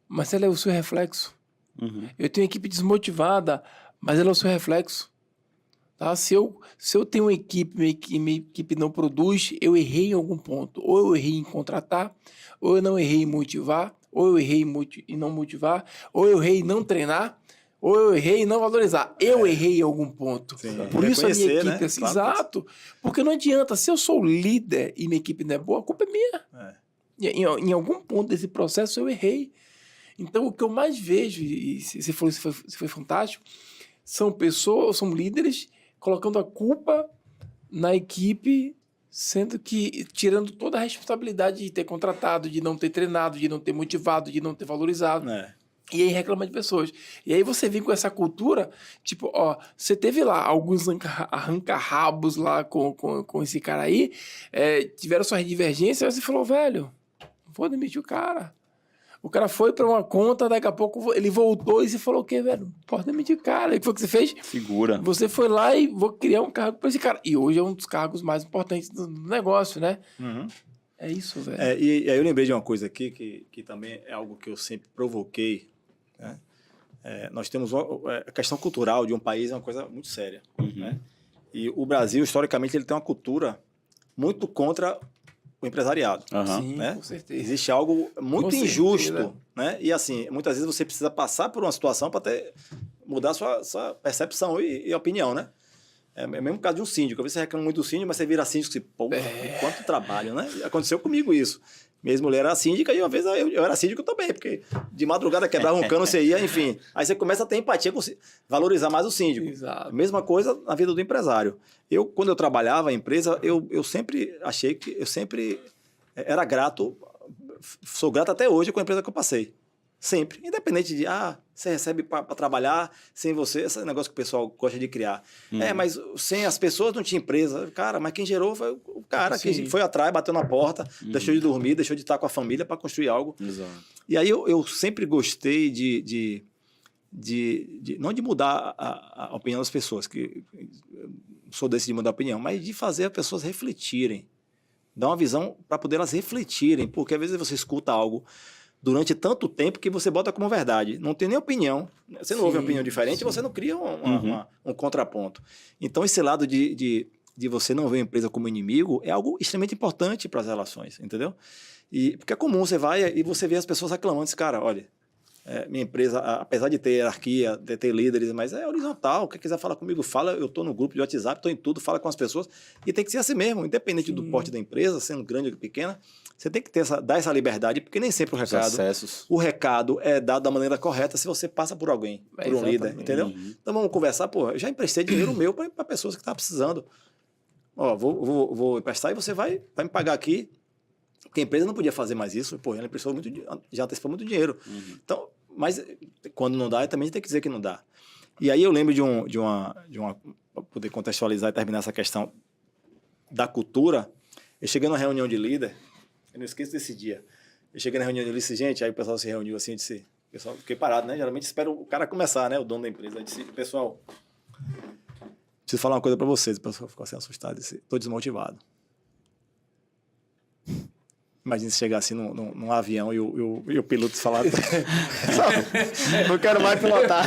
Mas ela é o seu reflexo. Eu tenho uma equipe desmotivada, mas ela é o seu reflexo. Tá? Se eu tenho uma equipe, minha equipe não produz, eu errei em algum ponto. Ou eu errei em contratar, ou eu não errei em motivar, ou eu errei em não motivar, ou eu errei em não treinar, ou eu errei em não valorizar. Eu errei em algum ponto. Sim. Por isso a minha equipe, né? assim, exato. Porque não adianta, se eu sou líder e minha equipe não é boa, a culpa é minha. Em algum ponto desse processo eu errei. Então, o que eu mais vejo, e você falou isso foi fantástico, são pessoas, são líderes colocando a culpa na equipe, sendo que tirando toda a responsabilidade de ter contratado, de não ter treinado, de não ter motivado, de não ter valorizado. E aí reclama de pessoas. E aí você vem com essa cultura, tipo, você teve lá alguns arranca-rabos lá com esse cara aí, tiveram suas divergências, aí você falou, velho, vou demitir o cara. O cara foi para uma conta, daqui a pouco ele voltou e você falou o quê, velho? Pode demitir o cara. E o que foi que você fez? Segura. Você foi lá e vou criar um cargo para esse cara. E hoje é um dos cargos mais importantes do negócio, né? É isso, velho. E aí eu lembrei de uma coisa aqui, que também é algo que eu sempre provoquei, né? Nós temos a questão cultural de um país é uma coisa muito séria, né? E o Brasil, historicamente, ele tem uma cultura muito contra o empresariado. Sim, né? com certeza. Existe algo muito injusto, né? E assim, muitas vezes você precisa passar por uma situação para mudar sua percepção e opinião, né? É o mesmo caso de um síndico. Às vezes você reclama muito do síndico, mas você vira síndico e pô, quanto trabalho, né? Aconteceu comigo isso. Minha ex-mulher era síndica e uma vez eu era síndico também, porque de madrugada quebrava um cano, você ia, enfim. Aí você começa a ter empatia, valorizar mais o síndico. Exato. Mesma coisa na vida do empresário. Quando eu trabalhava em empresa, eu sempre achei que eu sempre era grato, sou grato até hoje com a empresa que eu passei. Sempre. Independente de, você recebe para trabalhar, sem você, esse negócio que o pessoal gosta de criar. Mas sem as pessoas não tinha empresa. Cara, mas quem gerou foi o cara que foi atrás, bateu na porta, deixou de dormir, deixou de estar com a família para construir algo. Exato. E aí eu sempre gostei não de mudar a opinião das pessoas, que sou desse de mudar a opinião, mas de fazer as pessoas refletirem. Dar uma visão para poder elas refletirem, porque às vezes você escuta algo durante tanto tempo que você bota como verdade. Não tem nem opinião. Você não ouve uma opinião diferente, você não cria um contraponto. Então, esse lado de você não ver a empresa como inimigo é algo extremamente importante para as relações, entendeu? Porque é comum, você vai e você vê as pessoas reclamando. Diz, cara, olha, minha empresa, apesar de ter hierarquia, de ter líderes, mas é horizontal. Quem quiser falar comigo, fala. Eu estou no grupo de WhatsApp, estou em tudo, fala com as pessoas. E tem que ser assim mesmo, independente do porte da empresa, sendo grande ou pequena. Você tem que dar essa liberdade, porque nem sempre o recado é dado da maneira correta se você passa por alguém, por um líder, entendeu? Então vamos conversar, eu já emprestei dinheiro meu para pessoas que estavam precisando. Vou emprestar e você vai me pagar aqui, porque a empresa não podia fazer mais isso, ela emprestou já antecipou muito dinheiro. Então, mas quando não dá, também tem que dizer que não dá. E aí eu lembro de uma para poder contextualizar e terminar essa questão da cultura, eu cheguei numa reunião de líder. Eu não esqueço desse dia. Eu cheguei na reunião e disse, gente, aí o pessoal se reuniu assim, eu disse, o pessoal, fiquei parado, né? Geralmente espero o cara começar, né? O dono da empresa. Eu disse, pessoal, preciso falar uma coisa pra vocês. O pessoal ficou assim assustado, disse, tô desmotivado. Imagina se chegar assim num avião e o piloto falar, não quero mais pilotar.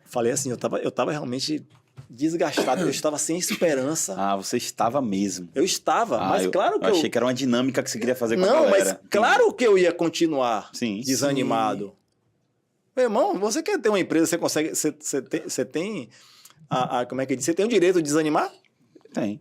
Falei assim, eu tava realmente desgastado, eu estava sem esperança. Ah, você estava mesmo. Eu estava, mas claro que eu achei que era uma dinâmica que você queria fazer com a Não, galera. mas claro que eu ia continuar Sim. desanimado. Sim. Meu irmão, você quer ter uma empresa, você consegue, você tem como é que diz? Você tem o direito de desanimar? Tem.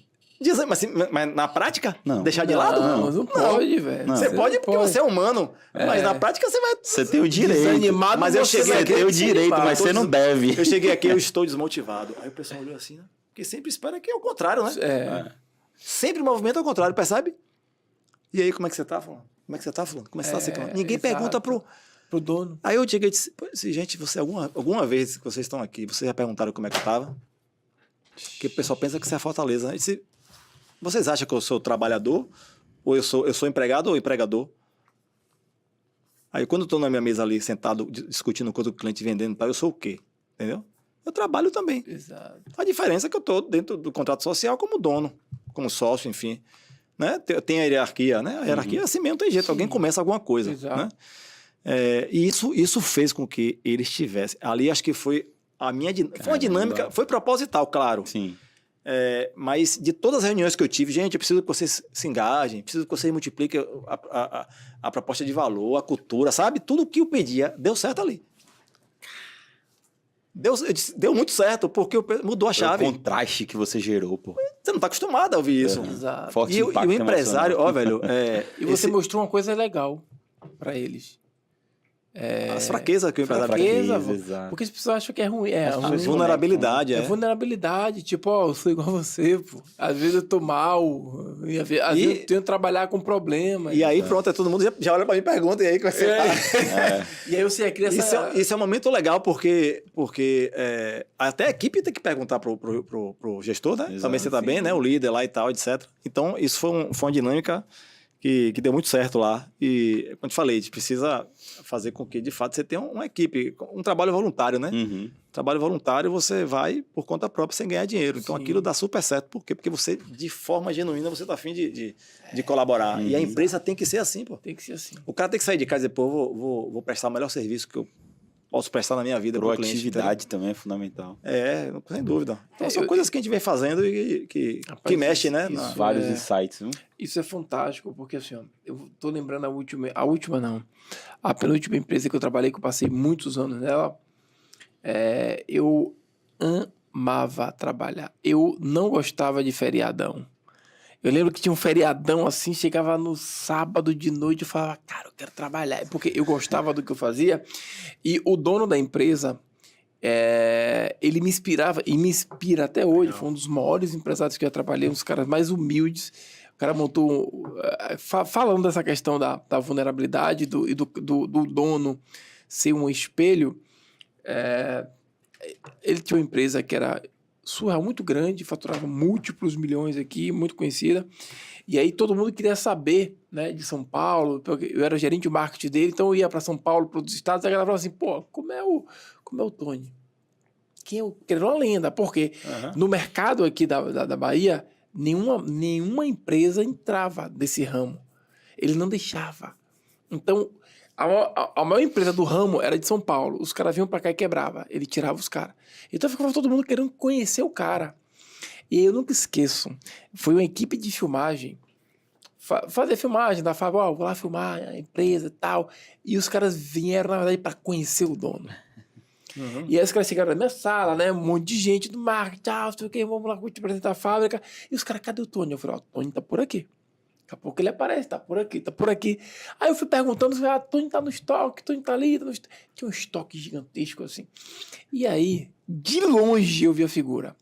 Mas na prática? Não. Deixar de lado? Não pode, velho. Você pode porque você é humano. Mas na prática você vai... Você tem o direito. Desanimado, mas eu cheguei aqui... Você tem o direito, mas você não deve. Eu cheguei aqui, eu estou desmotivado. Aí o pessoal olhou assim, né? Porque sempre espera que é o contrário, né? Sempre o movimento é o contrário, percebe? E aí, como é que você tá, Fulano? Como é que você tá, Fulano? Como é que você tá? Ninguém pergunta pro dono. Aí eu cheguei e disse, gente, você alguma vez que vocês estão aqui, vocês já perguntaram como é que eu tava? Porque o pessoal pensa que você é Fortaleza, né? Eu disse, vocês acham que eu sou trabalhador? Ou eu sou empregado ou empregador? Aí quando eu estou na minha mesa ali, sentado, discutindo com o cliente, vendendo e tal, eu sou o quê? Entendeu? Eu trabalho também. Exato. A diferença é que eu estou dentro do contrato social como dono, como sócio, enfim. Né? Tem a hierarquia, né? A hierarquia é assim mesmo, tem jeito. Sim. Alguém começa alguma coisa. Exato. Né? E isso fez com que eles tivessem... Ali acho que foi a minha... Foi uma dinâmica, foi proposital, claro. Sim. Mas de todas as reuniões que eu tive, gente, eu preciso que vocês se engajem, preciso que vocês multipliquem a proposta de valor, a cultura, sabe? Tudo que eu pedia deu certo ali. Deu muito certo, porque mudou a chave. O contraste que você gerou, pô. Você não está acostumado a ouvir isso. Exato. Forte e o empresário, ó, velho... E você mostrou uma coisa legal para eles. As fraquezas que o empresário tem. Porque as pessoas acham que é ruim. Vulnerabilidade. Vulnerabilidade. Tipo, eu sou igual a você, pô. Às vezes eu tô mal. Às vezes eu tenho que trabalhar com problema. E aí, pronto, todo mundo já olha pra mim e pergunta, e aí que vai ser. E aí você cria essa... Isso é um momento legal, porque até a equipe tem que perguntar pro gestor, né? Exato, também você tá bem, né? O líder lá e tal, etc. Então, isso foi uma dinâmica que deu muito certo lá. E, como eu te falei, a gente precisa fazer com que, de fato, você tenha uma equipe, um trabalho voluntário, né? Uhum. Trabalho voluntário, você vai por conta própria sem ganhar dinheiro. Então, aquilo dá super certo. Por quê? Porque você, de forma genuína, você tá afim de colaborar. E a empresa tem que ser assim, pô. Tem que ser assim. O cara tem que sair de casa e dizer, pô, vou prestar o melhor serviço que eu posso prestar na minha vida. Proatividade também é fundamental. Sem dúvida. Então, são coisas que a gente vem fazendo e que mexe, né? Vários insights, né? Isso é fantástico, porque assim, ó, eu tô lembrando a penúltima empresa que eu trabalhei, que eu passei muitos anos nela, eu amava trabalhar. Eu não gostava de feriadão. Eu lembro que tinha um feriadão assim, chegava no sábado de noite, eu falava, cara, eu quero trabalhar. Porque eu gostava do que eu fazia. E o dono da empresa, ele me inspirava, e me inspira até hoje. Foi um dos maiores empresários que eu trabalhei, um dos caras mais humildes. O cara montou, falando dessa questão da vulnerabilidade do dono ser um espelho. Ele tinha uma empresa que era surreal, muito grande, faturava múltiplos milhões aqui, muito conhecida. E aí todo mundo queria saber, né, de São Paulo, porque eu era gerente de marketing dele, então eu ia para São Paulo, para outros estados, e a galera falava assim, pô, como é o Tony? Que era uma lenda, porque no mercado aqui da Bahia, nenhuma empresa entrava desse ramo. Ele não deixava. Então, a maior empresa do ramo era de São Paulo. Os caras vinham pra cá e quebrava. Ele tirava os caras. Então ficava todo mundo querendo conhecer o cara. E eu nunca esqueço. Foi uma equipe de filmagem. Fazer filmagem da Fábio, vou lá filmar a empresa e tal. E os caras vieram, na verdade, pra conhecer o dono. Uhum. E aí os caras chegaram na minha sala, né? Um monte de gente do marketing, sei o que, vamos lá te apresentar a fábrica. E os caras, cadê o Tony? Eu falei, o Tony tá por aqui. Daqui a pouco ele aparece, tá por aqui, tá por aqui. Aí eu fui perguntando, Tony tá no estoque, Tony tá ali, Tinha um estoque gigantesco assim. E aí, de longe eu vi a figura.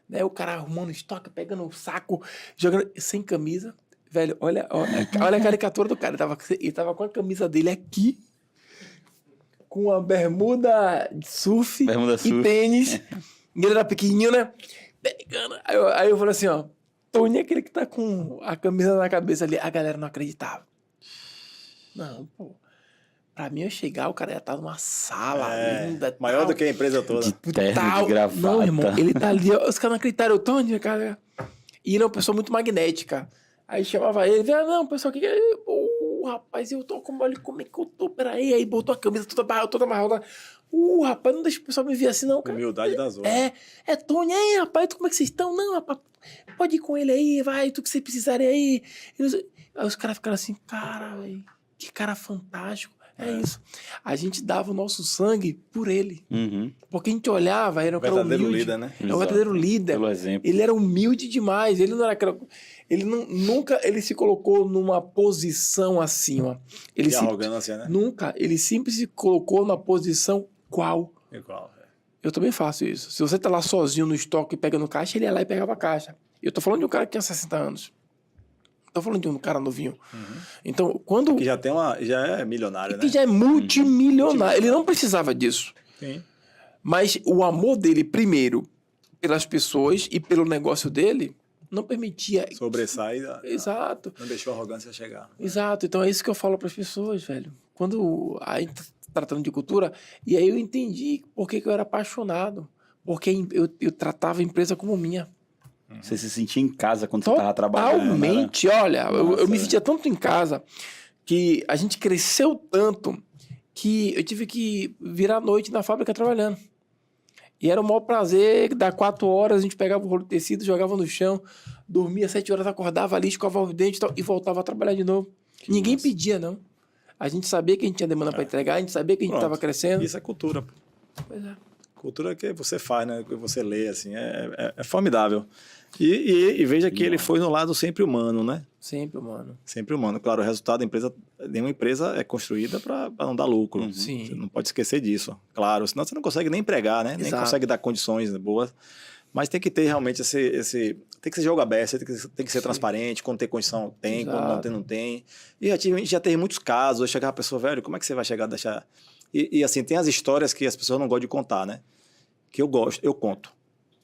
Né? O cara arrumando estoque, pegando um saco, jogando sem camisa. Velho, olha a caricatura do cara. Ele tava com a camisa dele aqui, com a bermuda de surf e tênis. E ele era pequenininho, né? Pegando. Aí eu falei assim, ó. Tony é aquele que tá com a camisa na cabeça ali. A galera não acreditava. Não, pô. Pra mim, eu chegar, o cara ia estar numa sala linda. Maior tal, do que a empresa toda. De terno, tal. de gravata. Não, irmão, ele tá ali. Os caras não acreditaram. O Tony, cara. E ele é uma pessoa muito magnética. Aí chamava ele. Não, pessoal, o que é? Rapaz, eu tô como é que eu tô? Peraí. Aí botou a camisa toda amarrada. Rapaz, não deixa o pessoal me ver assim, não, cara. Humildade da zona. É Tony. Aí, rapaz, como é que vocês estão? Não, rapaz, pode ir com ele aí, vai, tu que vocês precisarem aí. Aí os caras ficaram assim, cara, velho, que cara fantástico. É isso. A gente dava o nosso sangue por ele. Uhum. Porque a gente olhava, era um cara Verdadeiro humilde. líder, né? É um verdadeiro líder. Pelo exemplo. Ele era humilde demais. Ele não era aquela... Ele nunca ele se colocou numa posição acima. Ele De arrogância, né? Nunca. Ele sempre se colocou na posição qual. Igual. Eu também faço isso. Se você tá lá sozinho no estoque e pega no caixa, ele ia lá e pegava a caixa. Eu tô falando de um cara que tinha 60 anos. Tô falando de um cara novinho. Então, quando... Que já é milionário, né? Que já é multimilionário. Ele não precisava disso. Sim. Mas o amor dele, primeiro, pelas pessoas e pelo negócio dele, não permitia... Sobressai. Exato. Não deixou a arrogância chegar. Exato. Então é isso que eu falo para as pessoas, velho. Quando a gente tá tratando de cultura, e aí eu entendi por que eu era apaixonado. Porque eu tratava a empresa como minha. Você se sentia em casa quando você estava trabalhando. Totalmente. Olha, eu me sentia tanto em casa que a gente cresceu tanto que eu tive que virar à noite na fábrica trabalhando. E era o maior prazer, dar 4 horas, a gente pegava o rolo de tecido, jogava no chão, dormia 7 horas, acordava ali, escovava os dentes e voltava a trabalhar de novo. Ninguém pedia, não. A gente sabia que a gente tinha demanda para entregar, a gente sabia que a gente estava crescendo. Isso é cultura. Pois é. Cultura que você faz, né? Que você lê, assim, é formidável. E veja que ele foi no lado sempre humano, né? Sempre, mano. Sempre humano. Claro, o resultado da empresa, nenhuma empresa é construída para não dar lucro. Sim. Você não pode esquecer disso. Claro, senão você não consegue nem empregar, né? Nem consegue dar condições boas. Mas tem que ter realmente tem que ser jogo aberto, tem que ser transparente, quando tem condição tem, quando não tem, não tem. E já teve muitos casos, chegar a pessoa, velho, como é que você vai chegar a deixar... E assim, tem as histórias que as pessoas não gostam de contar, né? Que eu gosto, eu conto.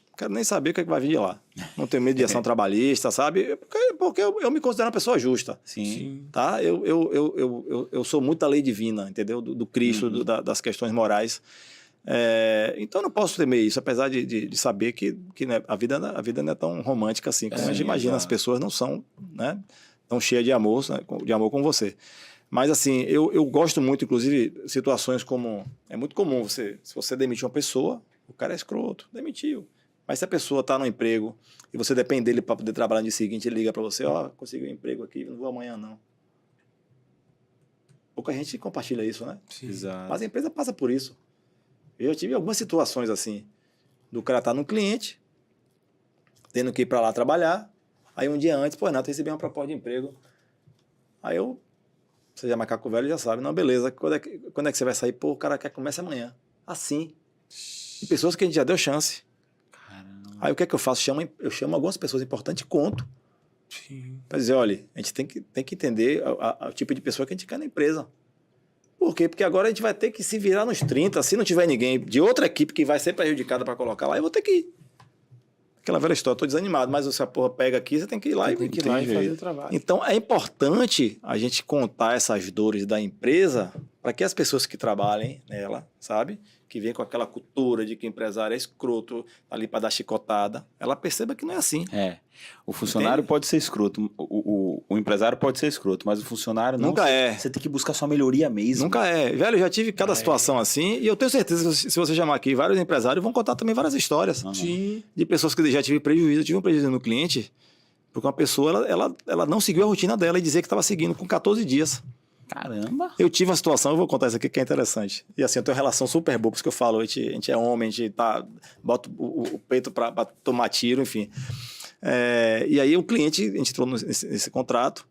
Não quero nem saber o que vai vir de lá. Não tenho medo de ação trabalhista, sabe? Porque eu me considero uma pessoa justa. Sim. Tá? Eu sou muito da lei divina, entendeu? Do Cristo, das questões morais. Então eu não posso temer isso, apesar de saber que né, a vida não é tão romântica assim como a gente imagina. As pessoas não são, né, tão cheias de amor, né, com você. Mas assim, eu gosto muito, inclusive, situações como... É muito comum se você demitir uma pessoa, o cara é escroto, demitiu. Mas se a pessoa está no emprego e você depende dele para poder trabalhar no dia seguinte, ele liga para você, consegui um emprego aqui, não vou amanhã não. Pouca gente compartilha isso, né? Sim. Exato. Mas a empresa passa por isso. Eu tive algumas situações assim, do cara estar no cliente, tendo que ir para lá trabalhar, aí um dia antes, Renato, recebi uma proposta de emprego. Aí você já é macaco velho, já sabe, não, beleza, quando é que você vai sair? Pô, o cara quer que comece amanhã. Assim. E pessoas que a gente já deu chance. Caramba. Aí o que é que eu faço? Eu chamo algumas pessoas importantes e conto. Sim. Para dizer, olha, a gente tem que entender o tipo de pessoa que a gente quer na empresa. Por quê? Porque agora a gente vai ter que se virar nos 30, se não tiver ninguém de outra equipe que vai ser prejudicada para colocar lá, eu vou ter que ir. Aquela velha história, eu tô desanimado, mas se a porra pega aqui, você tem que ir lá e fazer o trabalho. Então, é importante a gente contar essas dores da empresa para que as pessoas que trabalhem nela, sabe? Que vêm com aquela cultura de que o empresário é escroto, tá ali para dar chicotada, ela perceba que não é assim. O funcionário pode ser escroto, o empresário pode ser escroto, mas o funcionário não. Nunca é. Você tem que buscar sua melhoria mesmo. Nunca é. Velho, eu já tive cada situação assim, e eu tenho certeza que se você chamar aqui vários empresários, vão contar também várias histórias. Sim. De pessoas que já tive prejuízo. Eu tive um prejuízo no cliente, porque uma pessoa, ela não seguiu a rotina dela e dizia que estava seguindo com 14 dias. Caramba. Eu tive uma situação, eu vou contar isso aqui que é interessante. E assim, eu tenho uma relação super boa, por isso que eu falo, a gente é homem, a gente bota o peito para tomar tiro, enfim. E aí o cliente, a gente entrou nesse contrato,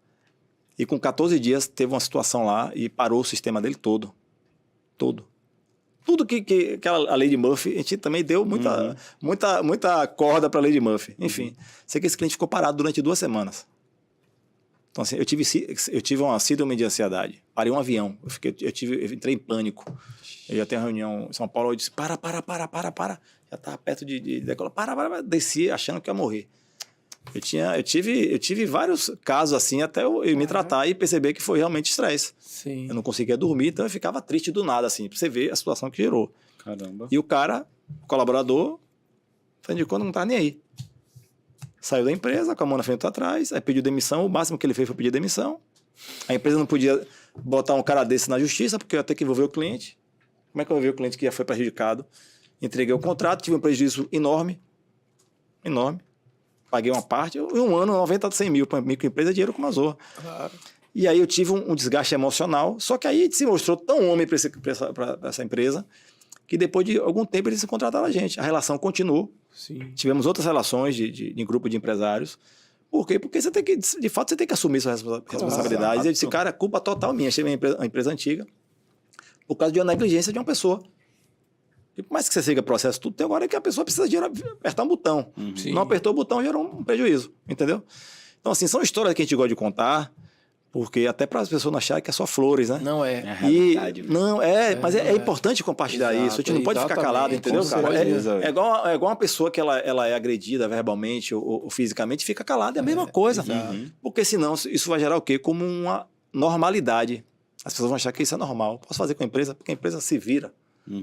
e com 14 dias teve uma situação lá e parou o sistema dele todo. Todo. Tudo que a lei de Murphy, a gente também deu muita corda para a lei de Murphy. Enfim, sei que esse cliente ficou parado durante 2 semanas. Então, assim, eu tive uma síndrome de ansiedade. Parei um avião. Eu entrei em pânico. Eu já tenho uma reunião em São Paulo. Eu disse, para. Já estava perto de decolar. Para. Desci achando que ia morrer. Eu tive vários casos assim até eu me tratar e perceber que foi realmente estresse. Sim. Eu não conseguia dormir, então eu ficava triste do nada, assim, pra você ver a situação que gerou. Caramba. E o cara, o colaborador, de quando não tá nem aí. Saiu da empresa, com a mão na frente e atrás, aí pediu demissão, o máximo que ele fez foi pedir demissão. A empresa não podia botar um cara desse na justiça, porque ia ter que envolver o cliente. Como é que eu envolvi o cliente que já foi prejudicado? Entreguei o contrato, tive um prejuízo enorme. Paguei uma parte, em um ano, 90 a 100 mil para microempresa é dinheiro com uma zorra. Claro. E aí eu tive um desgaste emocional, só que aí se mostrou tão homem para essa empresa, que depois de algum tempo eles se contrataram a gente. A relação continuou. Sim. Tivemos outras relações de grupo de empresários. Por quê? Porque você tem que, de fato, você tem que assumir suas responsabilidades. E eu disse, cara, culpa total minha. Achei uma empresa antiga por causa de uma negligência de uma pessoa. E por mais que você siga processo, tudo tem agora que a pessoa precisa de apertar um botão. Sim. Não apertou o botão, gerou um prejuízo. Entendeu? Então, assim, são histórias que a gente gosta de contar, porque até para as pessoas não acharem que é só flores, né? Não É a é. realidade. Não, mas é importante compartilhar Exato, isso. A gente não pode ficar calado, exatamente, entendeu, com cara? certeza. É igual uma pessoa que ela é agredida verbalmente ou fisicamente, fica calada, é a mesma coisa. exato. Porque senão isso vai gerar o quê? Como uma normalidade. As pessoas vão achar que isso é normal. Posso fazer com a empresa, porque a empresa se vira.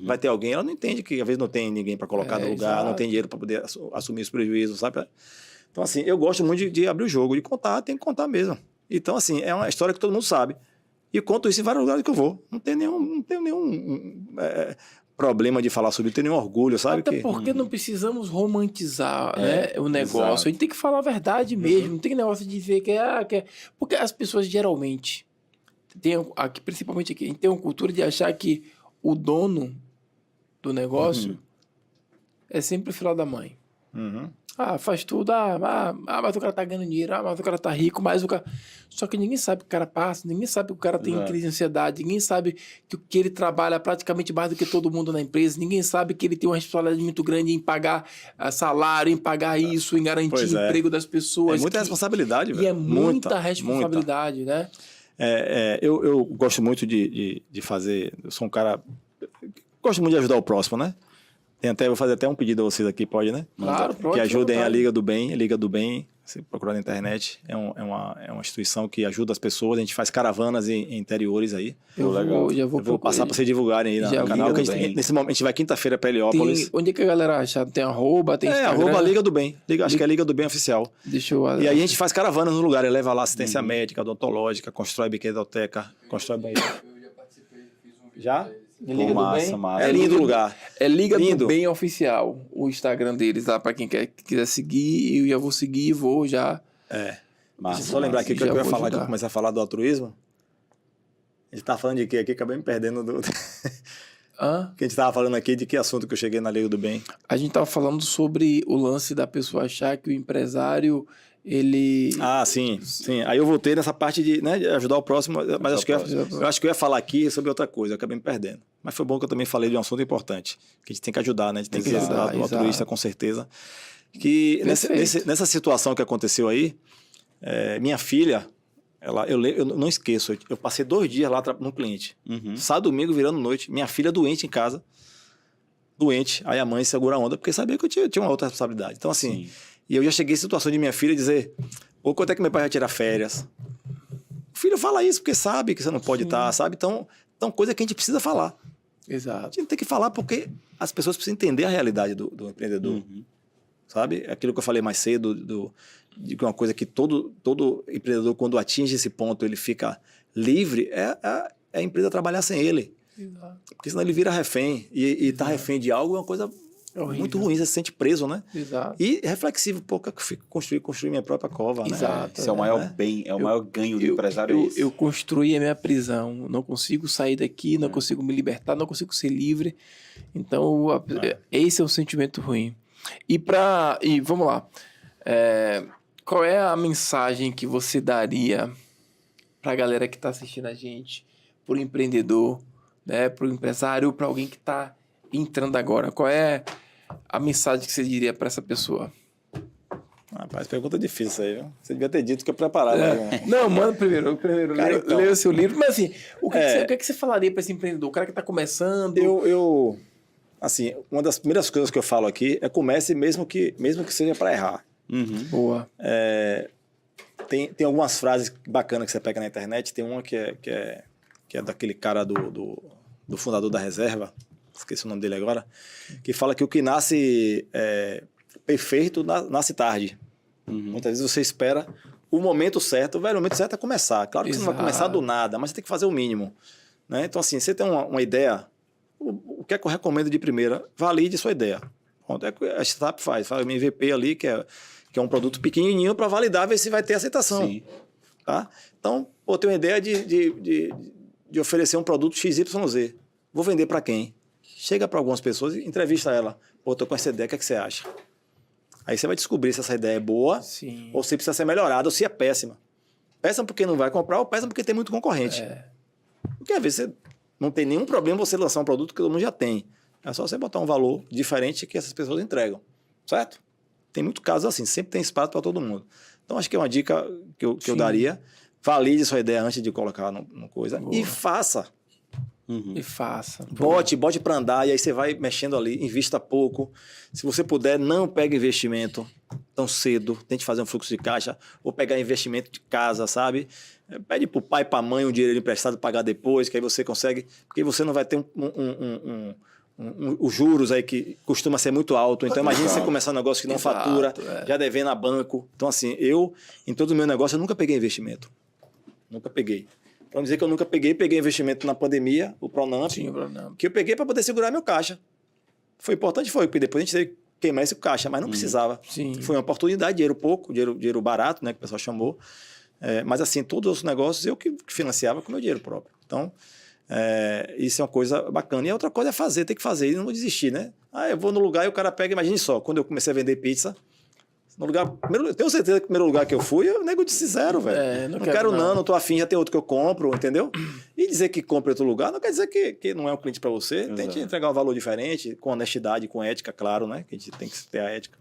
Vai ter alguém, ela não entende que às vezes não tem ninguém para colocar no lugar, exato. não tem dinheiro para poder assumir os prejuízos, sabe? Então, assim, eu gosto muito de abrir o jogo, de contar, tem que contar mesmo. Então, assim, é uma história que todo mundo sabe. E conto isso em vários lugares que eu vou. Não tenho nenhum problema de falar sobre isso, não tenho nenhum orgulho, sabe? Até porque não precisamos romantizar, né, o negócio. exato. A gente tem que falar a verdade mesmo. Não tem negócio de dizer que é... Porque as pessoas geralmente, principalmente aqui, a gente tem uma cultura de achar que o dono do negócio é sempre o filho da mãe. Ah, faz tudo. Mas o cara tá ganhando dinheiro. Mas o cara tá rico. Mas o cara... Só que ninguém sabe o que o cara passa. Ninguém sabe que o cara tem crise de ansiedade. Ninguém sabe que ele trabalha praticamente mais do que todo mundo na empresa. Ninguém sabe que ele tem uma responsabilidade muito grande em pagar salário, em pagar isso, em garantir o emprego das pessoas. É muita responsabilidade, velho. E é muita responsabilidade, né? Eu gosto muito de fazer... Eu sou um cara... Gosto muito de ajudar o próximo, né? Vou fazer até um pedido a vocês aqui, pode, né? Claro, pronto. Que ajudem a Liga do Bem. Liga do Bem, se procurar na internet, é uma instituição que ajuda as pessoas. A gente faz caravanas em interiores aí. Já vou Eu vou passar para vocês divulgarem aí no canal. Nesse momento, a gente vai quinta-feira para Heliópolis. Onde é que a galera acha? Tem arroba, tem Instagram? Arroba Liga do Bem. Acho que é Liga do Bem Oficial. Deixa eu... E aí a gente faz caravanas no lugar. Leva lá assistência médica, odontológica, constrói biquedoteca, constrói banheiro. Eu já participei, fiz um vídeo. Já? Liga do massa, Bem. massa. É lindo o lugar. É Liga Lindo. do Bem Oficial, o Instagram deles lá, pra quem quiser seguir. Eu já vou seguir e vou já. Massa, Deixa eu só lembrar aqui que já eu ia vou falar, ajudar. que eu comecei a falar do altruísmo. A gente tá falando de quê aqui? Acabei me perdendo do... Hã? Que a gente tava falando aqui de que assunto que eu cheguei na Liga do Bem. A gente tava falando sobre o lance da pessoa achar que o empresário, ele... Ah, sim. Aí eu voltei nessa parte de ajudar o próximo, mas eu acho que eu ia falar aqui sobre outra coisa, eu acabei me perdendo. Mas foi bom que eu também falei de um assunto importante, que a gente tem que ajudar, né? A gente tem que ajudar o altruísta, com certeza. Que nessa situação que aconteceu aí, minha filha, eu não esqueço, eu passei 2 dias lá no cliente. Sábado, domingo, virando noite. Minha filha doente em casa. Doente. Aí a mãe segura a onda, porque sabia que eu tinha uma outra responsabilidade. Então, assim... E eu já cheguei em situação de minha filha dizer: quanto é que meu pai vai tirar férias? O filho fala isso porque sabe que você não pode estar, sabe? Então, coisa que a gente precisa falar. Exato. A gente tem que falar porque as pessoas precisam entender a realidade do empreendedor. Sabe? Aquilo que eu falei mais cedo, de uma coisa que todo empreendedor, quando atinge esse ponto, ele fica livre, é a empresa trabalhar sem ele. Exato. Porque senão ele vira refém. E estar refém de algo é uma coisa... Horrível. Muito ruim, você se sente preso, né? Exato. E reflexivo, pô, que eu fico construir minha própria cova, né? Exato. Esse é o maior bem, é o maior ganho do empresário. Eu construí a minha prisão, não consigo sair daqui, não consigo me libertar, não consigo ser livre. Então, esse é um sentimento ruim. E vamos lá. Qual é a mensagem que você daria para a galera que está assistindo a gente, para o empreendedor, né, para o empresário, para alguém que está entrando agora? Qual é a mensagem que você diria para essa pessoa? Rapaz, pergunta difícil aí, viu? Você devia ter dito que eu preparava. Não, manda primeiro Cara, então, leia o seu livro. Mas assim, o que você falaria para esse empreendedor? O cara que está começando? Assim, uma das primeiras coisas que eu falo aqui é comece mesmo que seja para errar. Uhum. Boa. Tem algumas frases bacanas que você pega na internet. Tem uma que é daquele cara do fundador da Reserva, esqueci o nome dele agora, que fala que o que nasce perfeito nasce tarde. Muitas vezes você espera o momento certo. O momento certo é começar. Claro que você não vai começar do nada, mas você tem que fazer o mínimo. Né? Então, assim, você tem uma ideia, o que é que eu recomendo de primeira? Valide sua ideia. Pronto, é o que a startup faz um MVP ali, que é um produto pequenininho para validar, ver se vai ter aceitação. Sim. Tá? Então, eu tenho uma ideia de oferecer um produto XYZ. Vou vender para quem? Chega para algumas pessoas e entrevista ela. Pô, tô com essa ideia, o que é que você acha? Aí você vai descobrir se essa ideia é boa, Sim. ou se precisa ser melhorada, ou se é péssima. Péssima porque não vai comprar, ou péssima porque tem muito concorrente. Porque às vezes você não tem nenhum problema você lançar um produto que todo mundo já tem. É só você botar um valor diferente que essas pessoas entregam. Certo? Tem muito casos assim, sempre tem espaço para todo mundo. Então, acho que é uma dica que eu daria. Valide sua ideia antes de colocar no coisa. Boa. E faça. E faça. Bote para andar, e aí você vai mexendo ali, invista pouco. Se você puder, não pegue investimento tão cedo. Tente fazer um fluxo de caixa, ou pegar investimento de casa, sabe? Pede pro pai e pra mãe um dinheiro emprestado, pagar depois, que aí você consegue, porque você não vai ter os juros aí que costuma ser muito alto. Então, imagine você começar um negócio que não fatura, já devendo a banco. Então, assim, em todo o meu negócio, eu nunca peguei investimento. Nunca peguei. Para não dizer que eu nunca peguei investimento na pandemia, o Pronamp, Sim, o Pronamp. que eu peguei para poder segurar meu caixa. Foi importante, porque depois a gente teve que queimar esse caixa, mas não precisava. Sim. Foi uma oportunidade, dinheiro pouco, dinheiro barato, né, que o pessoal chamou. Mas assim, todos os negócios eu que financiava com meu dinheiro próprio. Então, isso é uma coisa bacana. E a outra coisa é fazer, tem que fazer e não desistir, né? Eu vou no lugar e o cara pega, imagine só, quando eu comecei a vender pizza, no lugar, eu tenho certeza que o primeiro lugar que eu fui, o nego disse zero, velho. Não quero não tô afim, já tem outro que eu compro, entendeu? E dizer que compra em outro lugar não quer dizer que não é um cliente para você. Exato. Tente entregar um valor diferente, com honestidade, com ética, claro, né? Que a gente tem que ter a ética.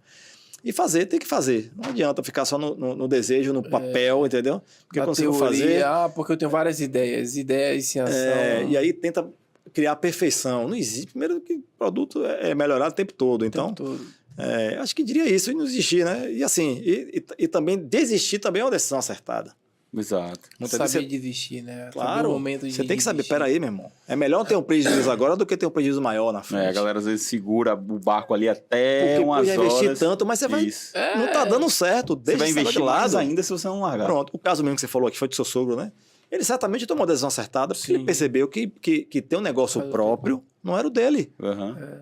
E tem que fazer. Não adianta ficar só no desejo, no papel, entendeu? Porque quando você for fazer... porque eu tenho várias ideias sem ação. E aí tenta criar a perfeição. Não existe. Primeiro que o produto é melhorado o tempo todo. Então, acho que diria isso, e não desistir, né? E assim, e também desistir também é uma decisão acertada. Exato. Saber desistir, né? Claro, o momento de você tem que saber, desistir. peraí, meu irmão, é melhor ter um prejuízo agora do que ter um prejuízo maior na frente. A galera às vezes segura o barco ali até porque umas já horas. investir tanto, mas você vai... Não tá dando certo, você vai investir de lado mais ainda se você não largar. Pronto, o caso mesmo que você falou aqui foi do seu sogro, né? Ele certamente tomou a decisão acertada, porque ele percebeu que ter um negócio próprio não era o dele.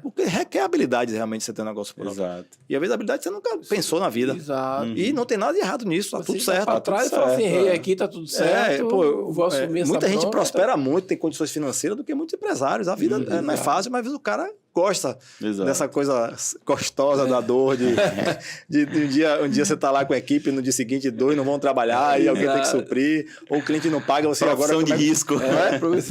Porque requer habilidade realmente você ter um negócio próprio. Exato. E às vezes a habilidade você nunca pensou na vida. Exato. E não tem nada de errado nisso, tá tudo certo. Pra trás e fala assim, aqui tá tudo certo. Vou assumir essa muita gente bronca, prospera muito, tem condições financeiras do que muitos empresários. A vida não é fácil, mas às vezes o cara gosta dessa coisa gostosa da dor de um dia você tá lá com a equipe, no dia seguinte 2 não vão trabalhar e alguém tem que suprir, ou o cliente não paga, você agora... Profissão de risco.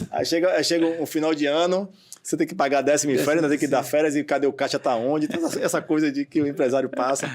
Aí chega um final de ano, você tem que pagar 10º em férias, tem que dar férias e cadê o caixa, tá onde? Então, essa coisa de que o empresário passa.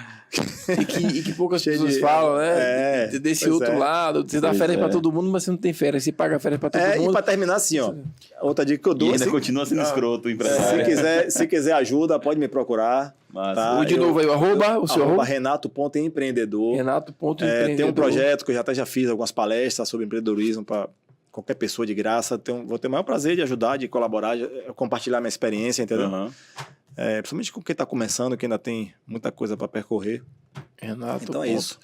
E que poucas pessoas falam, né? Desse outro lado, você dá férias pra todo mundo, mas você não tem férias. Você paga férias pra todo mundo. E pra terminar assim, ó. Outra dica que eu dou... E ainda continua sendo escroto o empresário. Se quiser ajuda, pode me procurar. Tá? De novo aí, o seu arroba? Renato.empreendedor. Renato.empreendedor. Tem um projeto que eu já fiz algumas palestras sobre empreendedorismo para qualquer pessoa de graça. Vou ter o maior prazer de ajudar, de colaborar, de compartilhar minha experiência, entendeu? Principalmente com quem está começando, que ainda tem muita coisa para percorrer. Renato. Então é isso.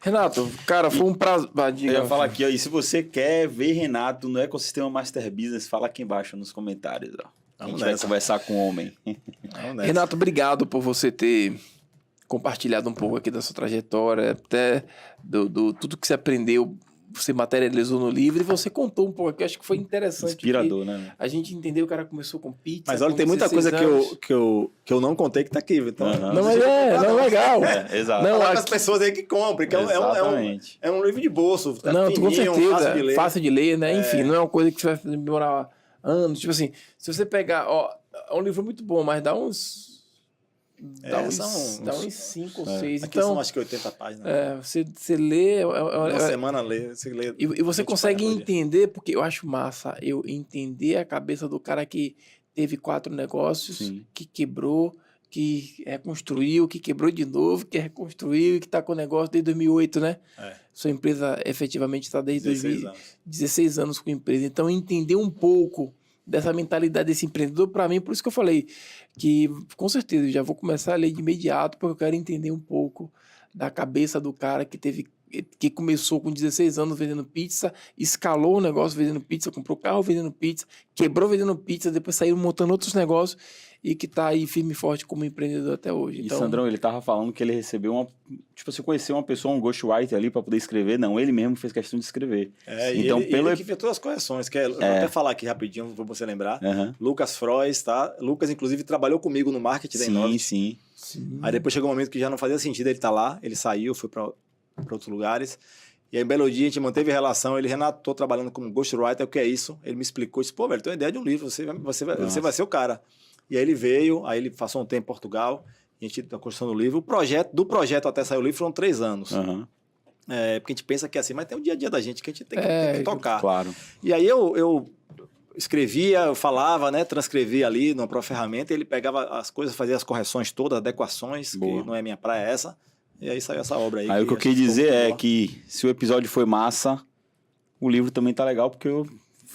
Renato, cara, foi um prazer. Eu ia falar aqui, ó, e se você quer ver Renato no ecossistema Master Business, fala aqui embaixo nos comentários, ó. A gente vai conversar com o homem. Renato, obrigado por você ter compartilhado um pouco aqui da sua trajetória, até do tudo que você aprendeu, você materializou no livro e você contou um pouco aqui. Acho que foi interessante. Inspirador, né? A gente entendeu que o cara começou com pizza. Mas olha, tem muita coisa que eu não contei que tá aqui. Então, não é legal. Exato. Não, as pessoas aí que comprem, que é um livro de bolso. Não, com certeza. Fácil de ler, né? Enfim, não é uma coisa que você vai demorar anos. Tipo assim, se você pegar... é um livro muito bom, mas dá uns... Dá uns 5 ou 6. Aqui são acho que 80 páginas. Você lê... Uma semana você lê. E você consegue entender, porque eu acho massa eu entender a cabeça do cara que teve 4 negócios, que quebrou, que reconstruiu, que quebrou de novo, que reconstruiu e que está com o negócio desde 2008, né? Sua empresa efetivamente está desde 16 anos com a empresa. Então, entender um pouco dessa mentalidade desse empreendedor, para mim, por isso que eu falei que, com certeza, eu já vou começar a ler de imediato, porque eu quero entender um pouco da cabeça do cara que começou com 16 anos vendendo pizza, escalou o negócio vendendo pizza, comprou carro vendendo pizza, quebrou vendendo pizza, depois saiu montando outros negócios e que tá aí firme e forte como empreendedor até hoje. E então, Sandrão, ele tava falando que ele recebeu você conheceu uma pessoa, um ghostwriter ali para poder escrever. Não, ele mesmo fez questão de escrever. Então, ele que fez todas as correções. Vou até falar aqui rapidinho, para você lembrar. Lucas Frois, tá? Lucas, inclusive, trabalhou comigo no marketing da Inove. Sim. Aí depois chegou um momento que já não fazia sentido ele estar lá. Ele saiu, foi para outros lugares. E aí, um belo dia, a gente manteve relação. Ele, Renato, tô trabalhando como ghostwriter, o que é isso? Ele me explicou, disse, pô, velho, tem uma ideia de um livro, você vai ser o cara. E aí ele veio, aí ele passou um tempo em Portugal, a gente está construindo o livro. Do projeto até sair o livro foram 3 anos. Porque a gente pensa que é assim, mas tem o dia a dia da gente que a gente tem que tocar. Claro. E aí eu escrevia, eu falava, né, transcrevia ali numa própria ferramenta, e ele pegava as coisas, fazia as correções todas, adequações, que não é minha praia essa. E aí saiu essa obra aí. Aí o que eu queria dizer é que se o episódio foi massa, o livro também tá legal, porque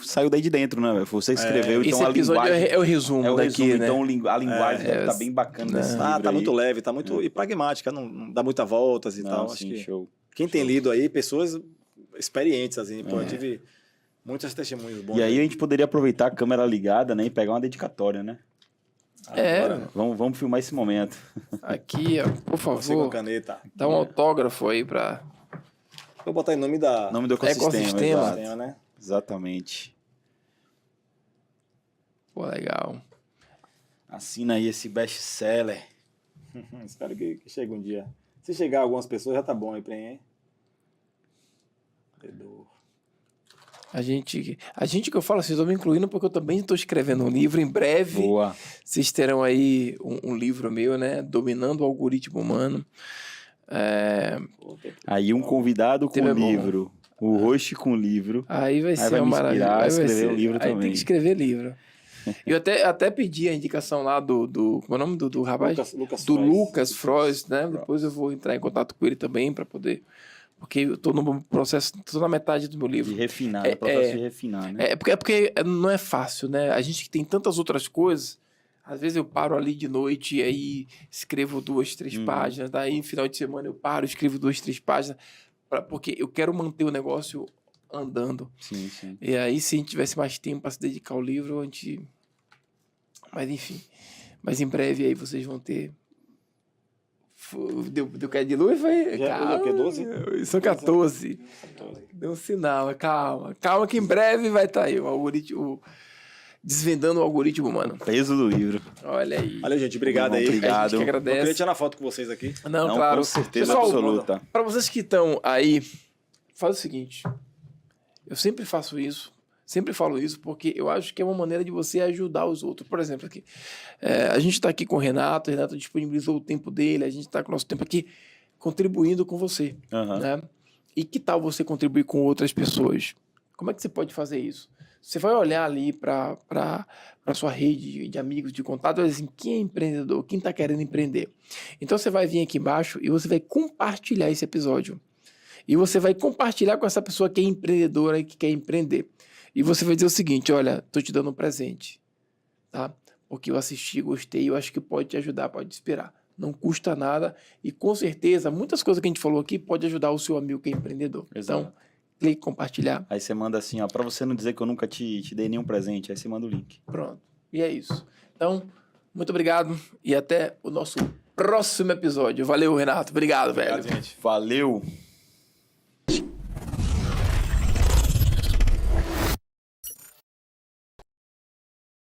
saiu daí de dentro, né? Você escreveu, então esse episódio a linguagem... é o resumo daqui, né? Então a linguagem tá bem bacana nesse livro tá aí. muito leve, tá muito... E pragmática, não dá muitas voltas e tal. Sim, acho que show. Quem tem lido aí, pessoas experientes, assim, pô, eu tive muitas testemunhas boas. E aí a gente poderia aproveitar a câmera ligada, né? E pegar uma dedicatória, né? Vamos filmar esse momento. Aqui, ó, por favor, caneta. dá um autógrafo aí pra... Vou botar em nome do ecossistema. Exato. Né? Exatamente. Pô, legal. Assina aí esse best-seller. Espero que chegue um dia. Se chegar algumas pessoas, já tá bom aí pra mim, hein? A gente que eu falo, vocês estão me incluindo porque eu também estou escrevendo um livro. Em breve, Boa. vocês terão aí um livro meu, né? Dominando o Algoritmo Humano. Aí um convidado com livro, o host com livro. Aí vai ser vai uma me inspirar maravilha. a escrever o livro aí também. tem que escrever livro. Eu até pedi a indicação lá do como é o nome do rapaz? Lucas Frois, né? Depois eu vou entrar em contato com ele também para poder... Porque eu tô no processo, tô na metade do meu livro. De refinar, processo de refinar, né? Porque não é fácil, né? A gente que tem tantas outras coisas, às vezes eu paro ali de noite e aí escrevo 2, 3 páginas, daí no final de semana eu paro, escrevo 2, 3 páginas, porque eu quero manter o negócio andando. Sim. E aí, se a gente tivesse mais tempo para se dedicar ao livro, a gente... Mas enfim, em breve aí vocês vão ter... Deu queda de luz? Foi? Já é 12? São 14. Deu um sinal. Calma que em breve vai estar aí o algoritmo... Desvendando o algoritmo humano. O peso do livro. Olha aí. Valeu, gente. Obrigado aí. Obrigado. A gente que Eu agradece. queria tirar foto com vocês aqui. Não, claro. Com certeza Pessoal, absoluta. para vocês que estão aí, faz o seguinte. Eu sempre faço isso. Sempre falo isso porque eu acho que é uma maneira de você ajudar os outros. Por exemplo, aqui, a gente está aqui com o Renato disponibilizou o tempo dele, a gente está com o nosso tempo aqui contribuindo com você. Né? E que tal você contribuir com outras pessoas? Como é que você pode fazer isso? Você vai olhar ali para a sua rede de amigos, de contato, e vai dizer assim, quem é empreendedor? Quem está querendo empreender? Então você vai vir aqui embaixo e você vai compartilhar esse episódio. E você vai compartilhar com essa pessoa que é empreendedora e que quer empreender. E você vai dizer o seguinte, olha, estou te dando um presente, tá? Porque eu assisti, gostei, eu acho que pode te ajudar, pode te inspirar. Não custa nada e com certeza, muitas coisas que a gente falou aqui pode ajudar o seu amigo que é empreendedor. Exato. Então, clique, compartilhar. Aí você manda assim, ó, para você não dizer que eu nunca te dei nenhum presente, aí você manda o link. Pronto. E é isso. Então, muito obrigado e até o nosso próximo episódio. Valeu, Renato. Obrigado, velho. Obrigado, gente. Valeu!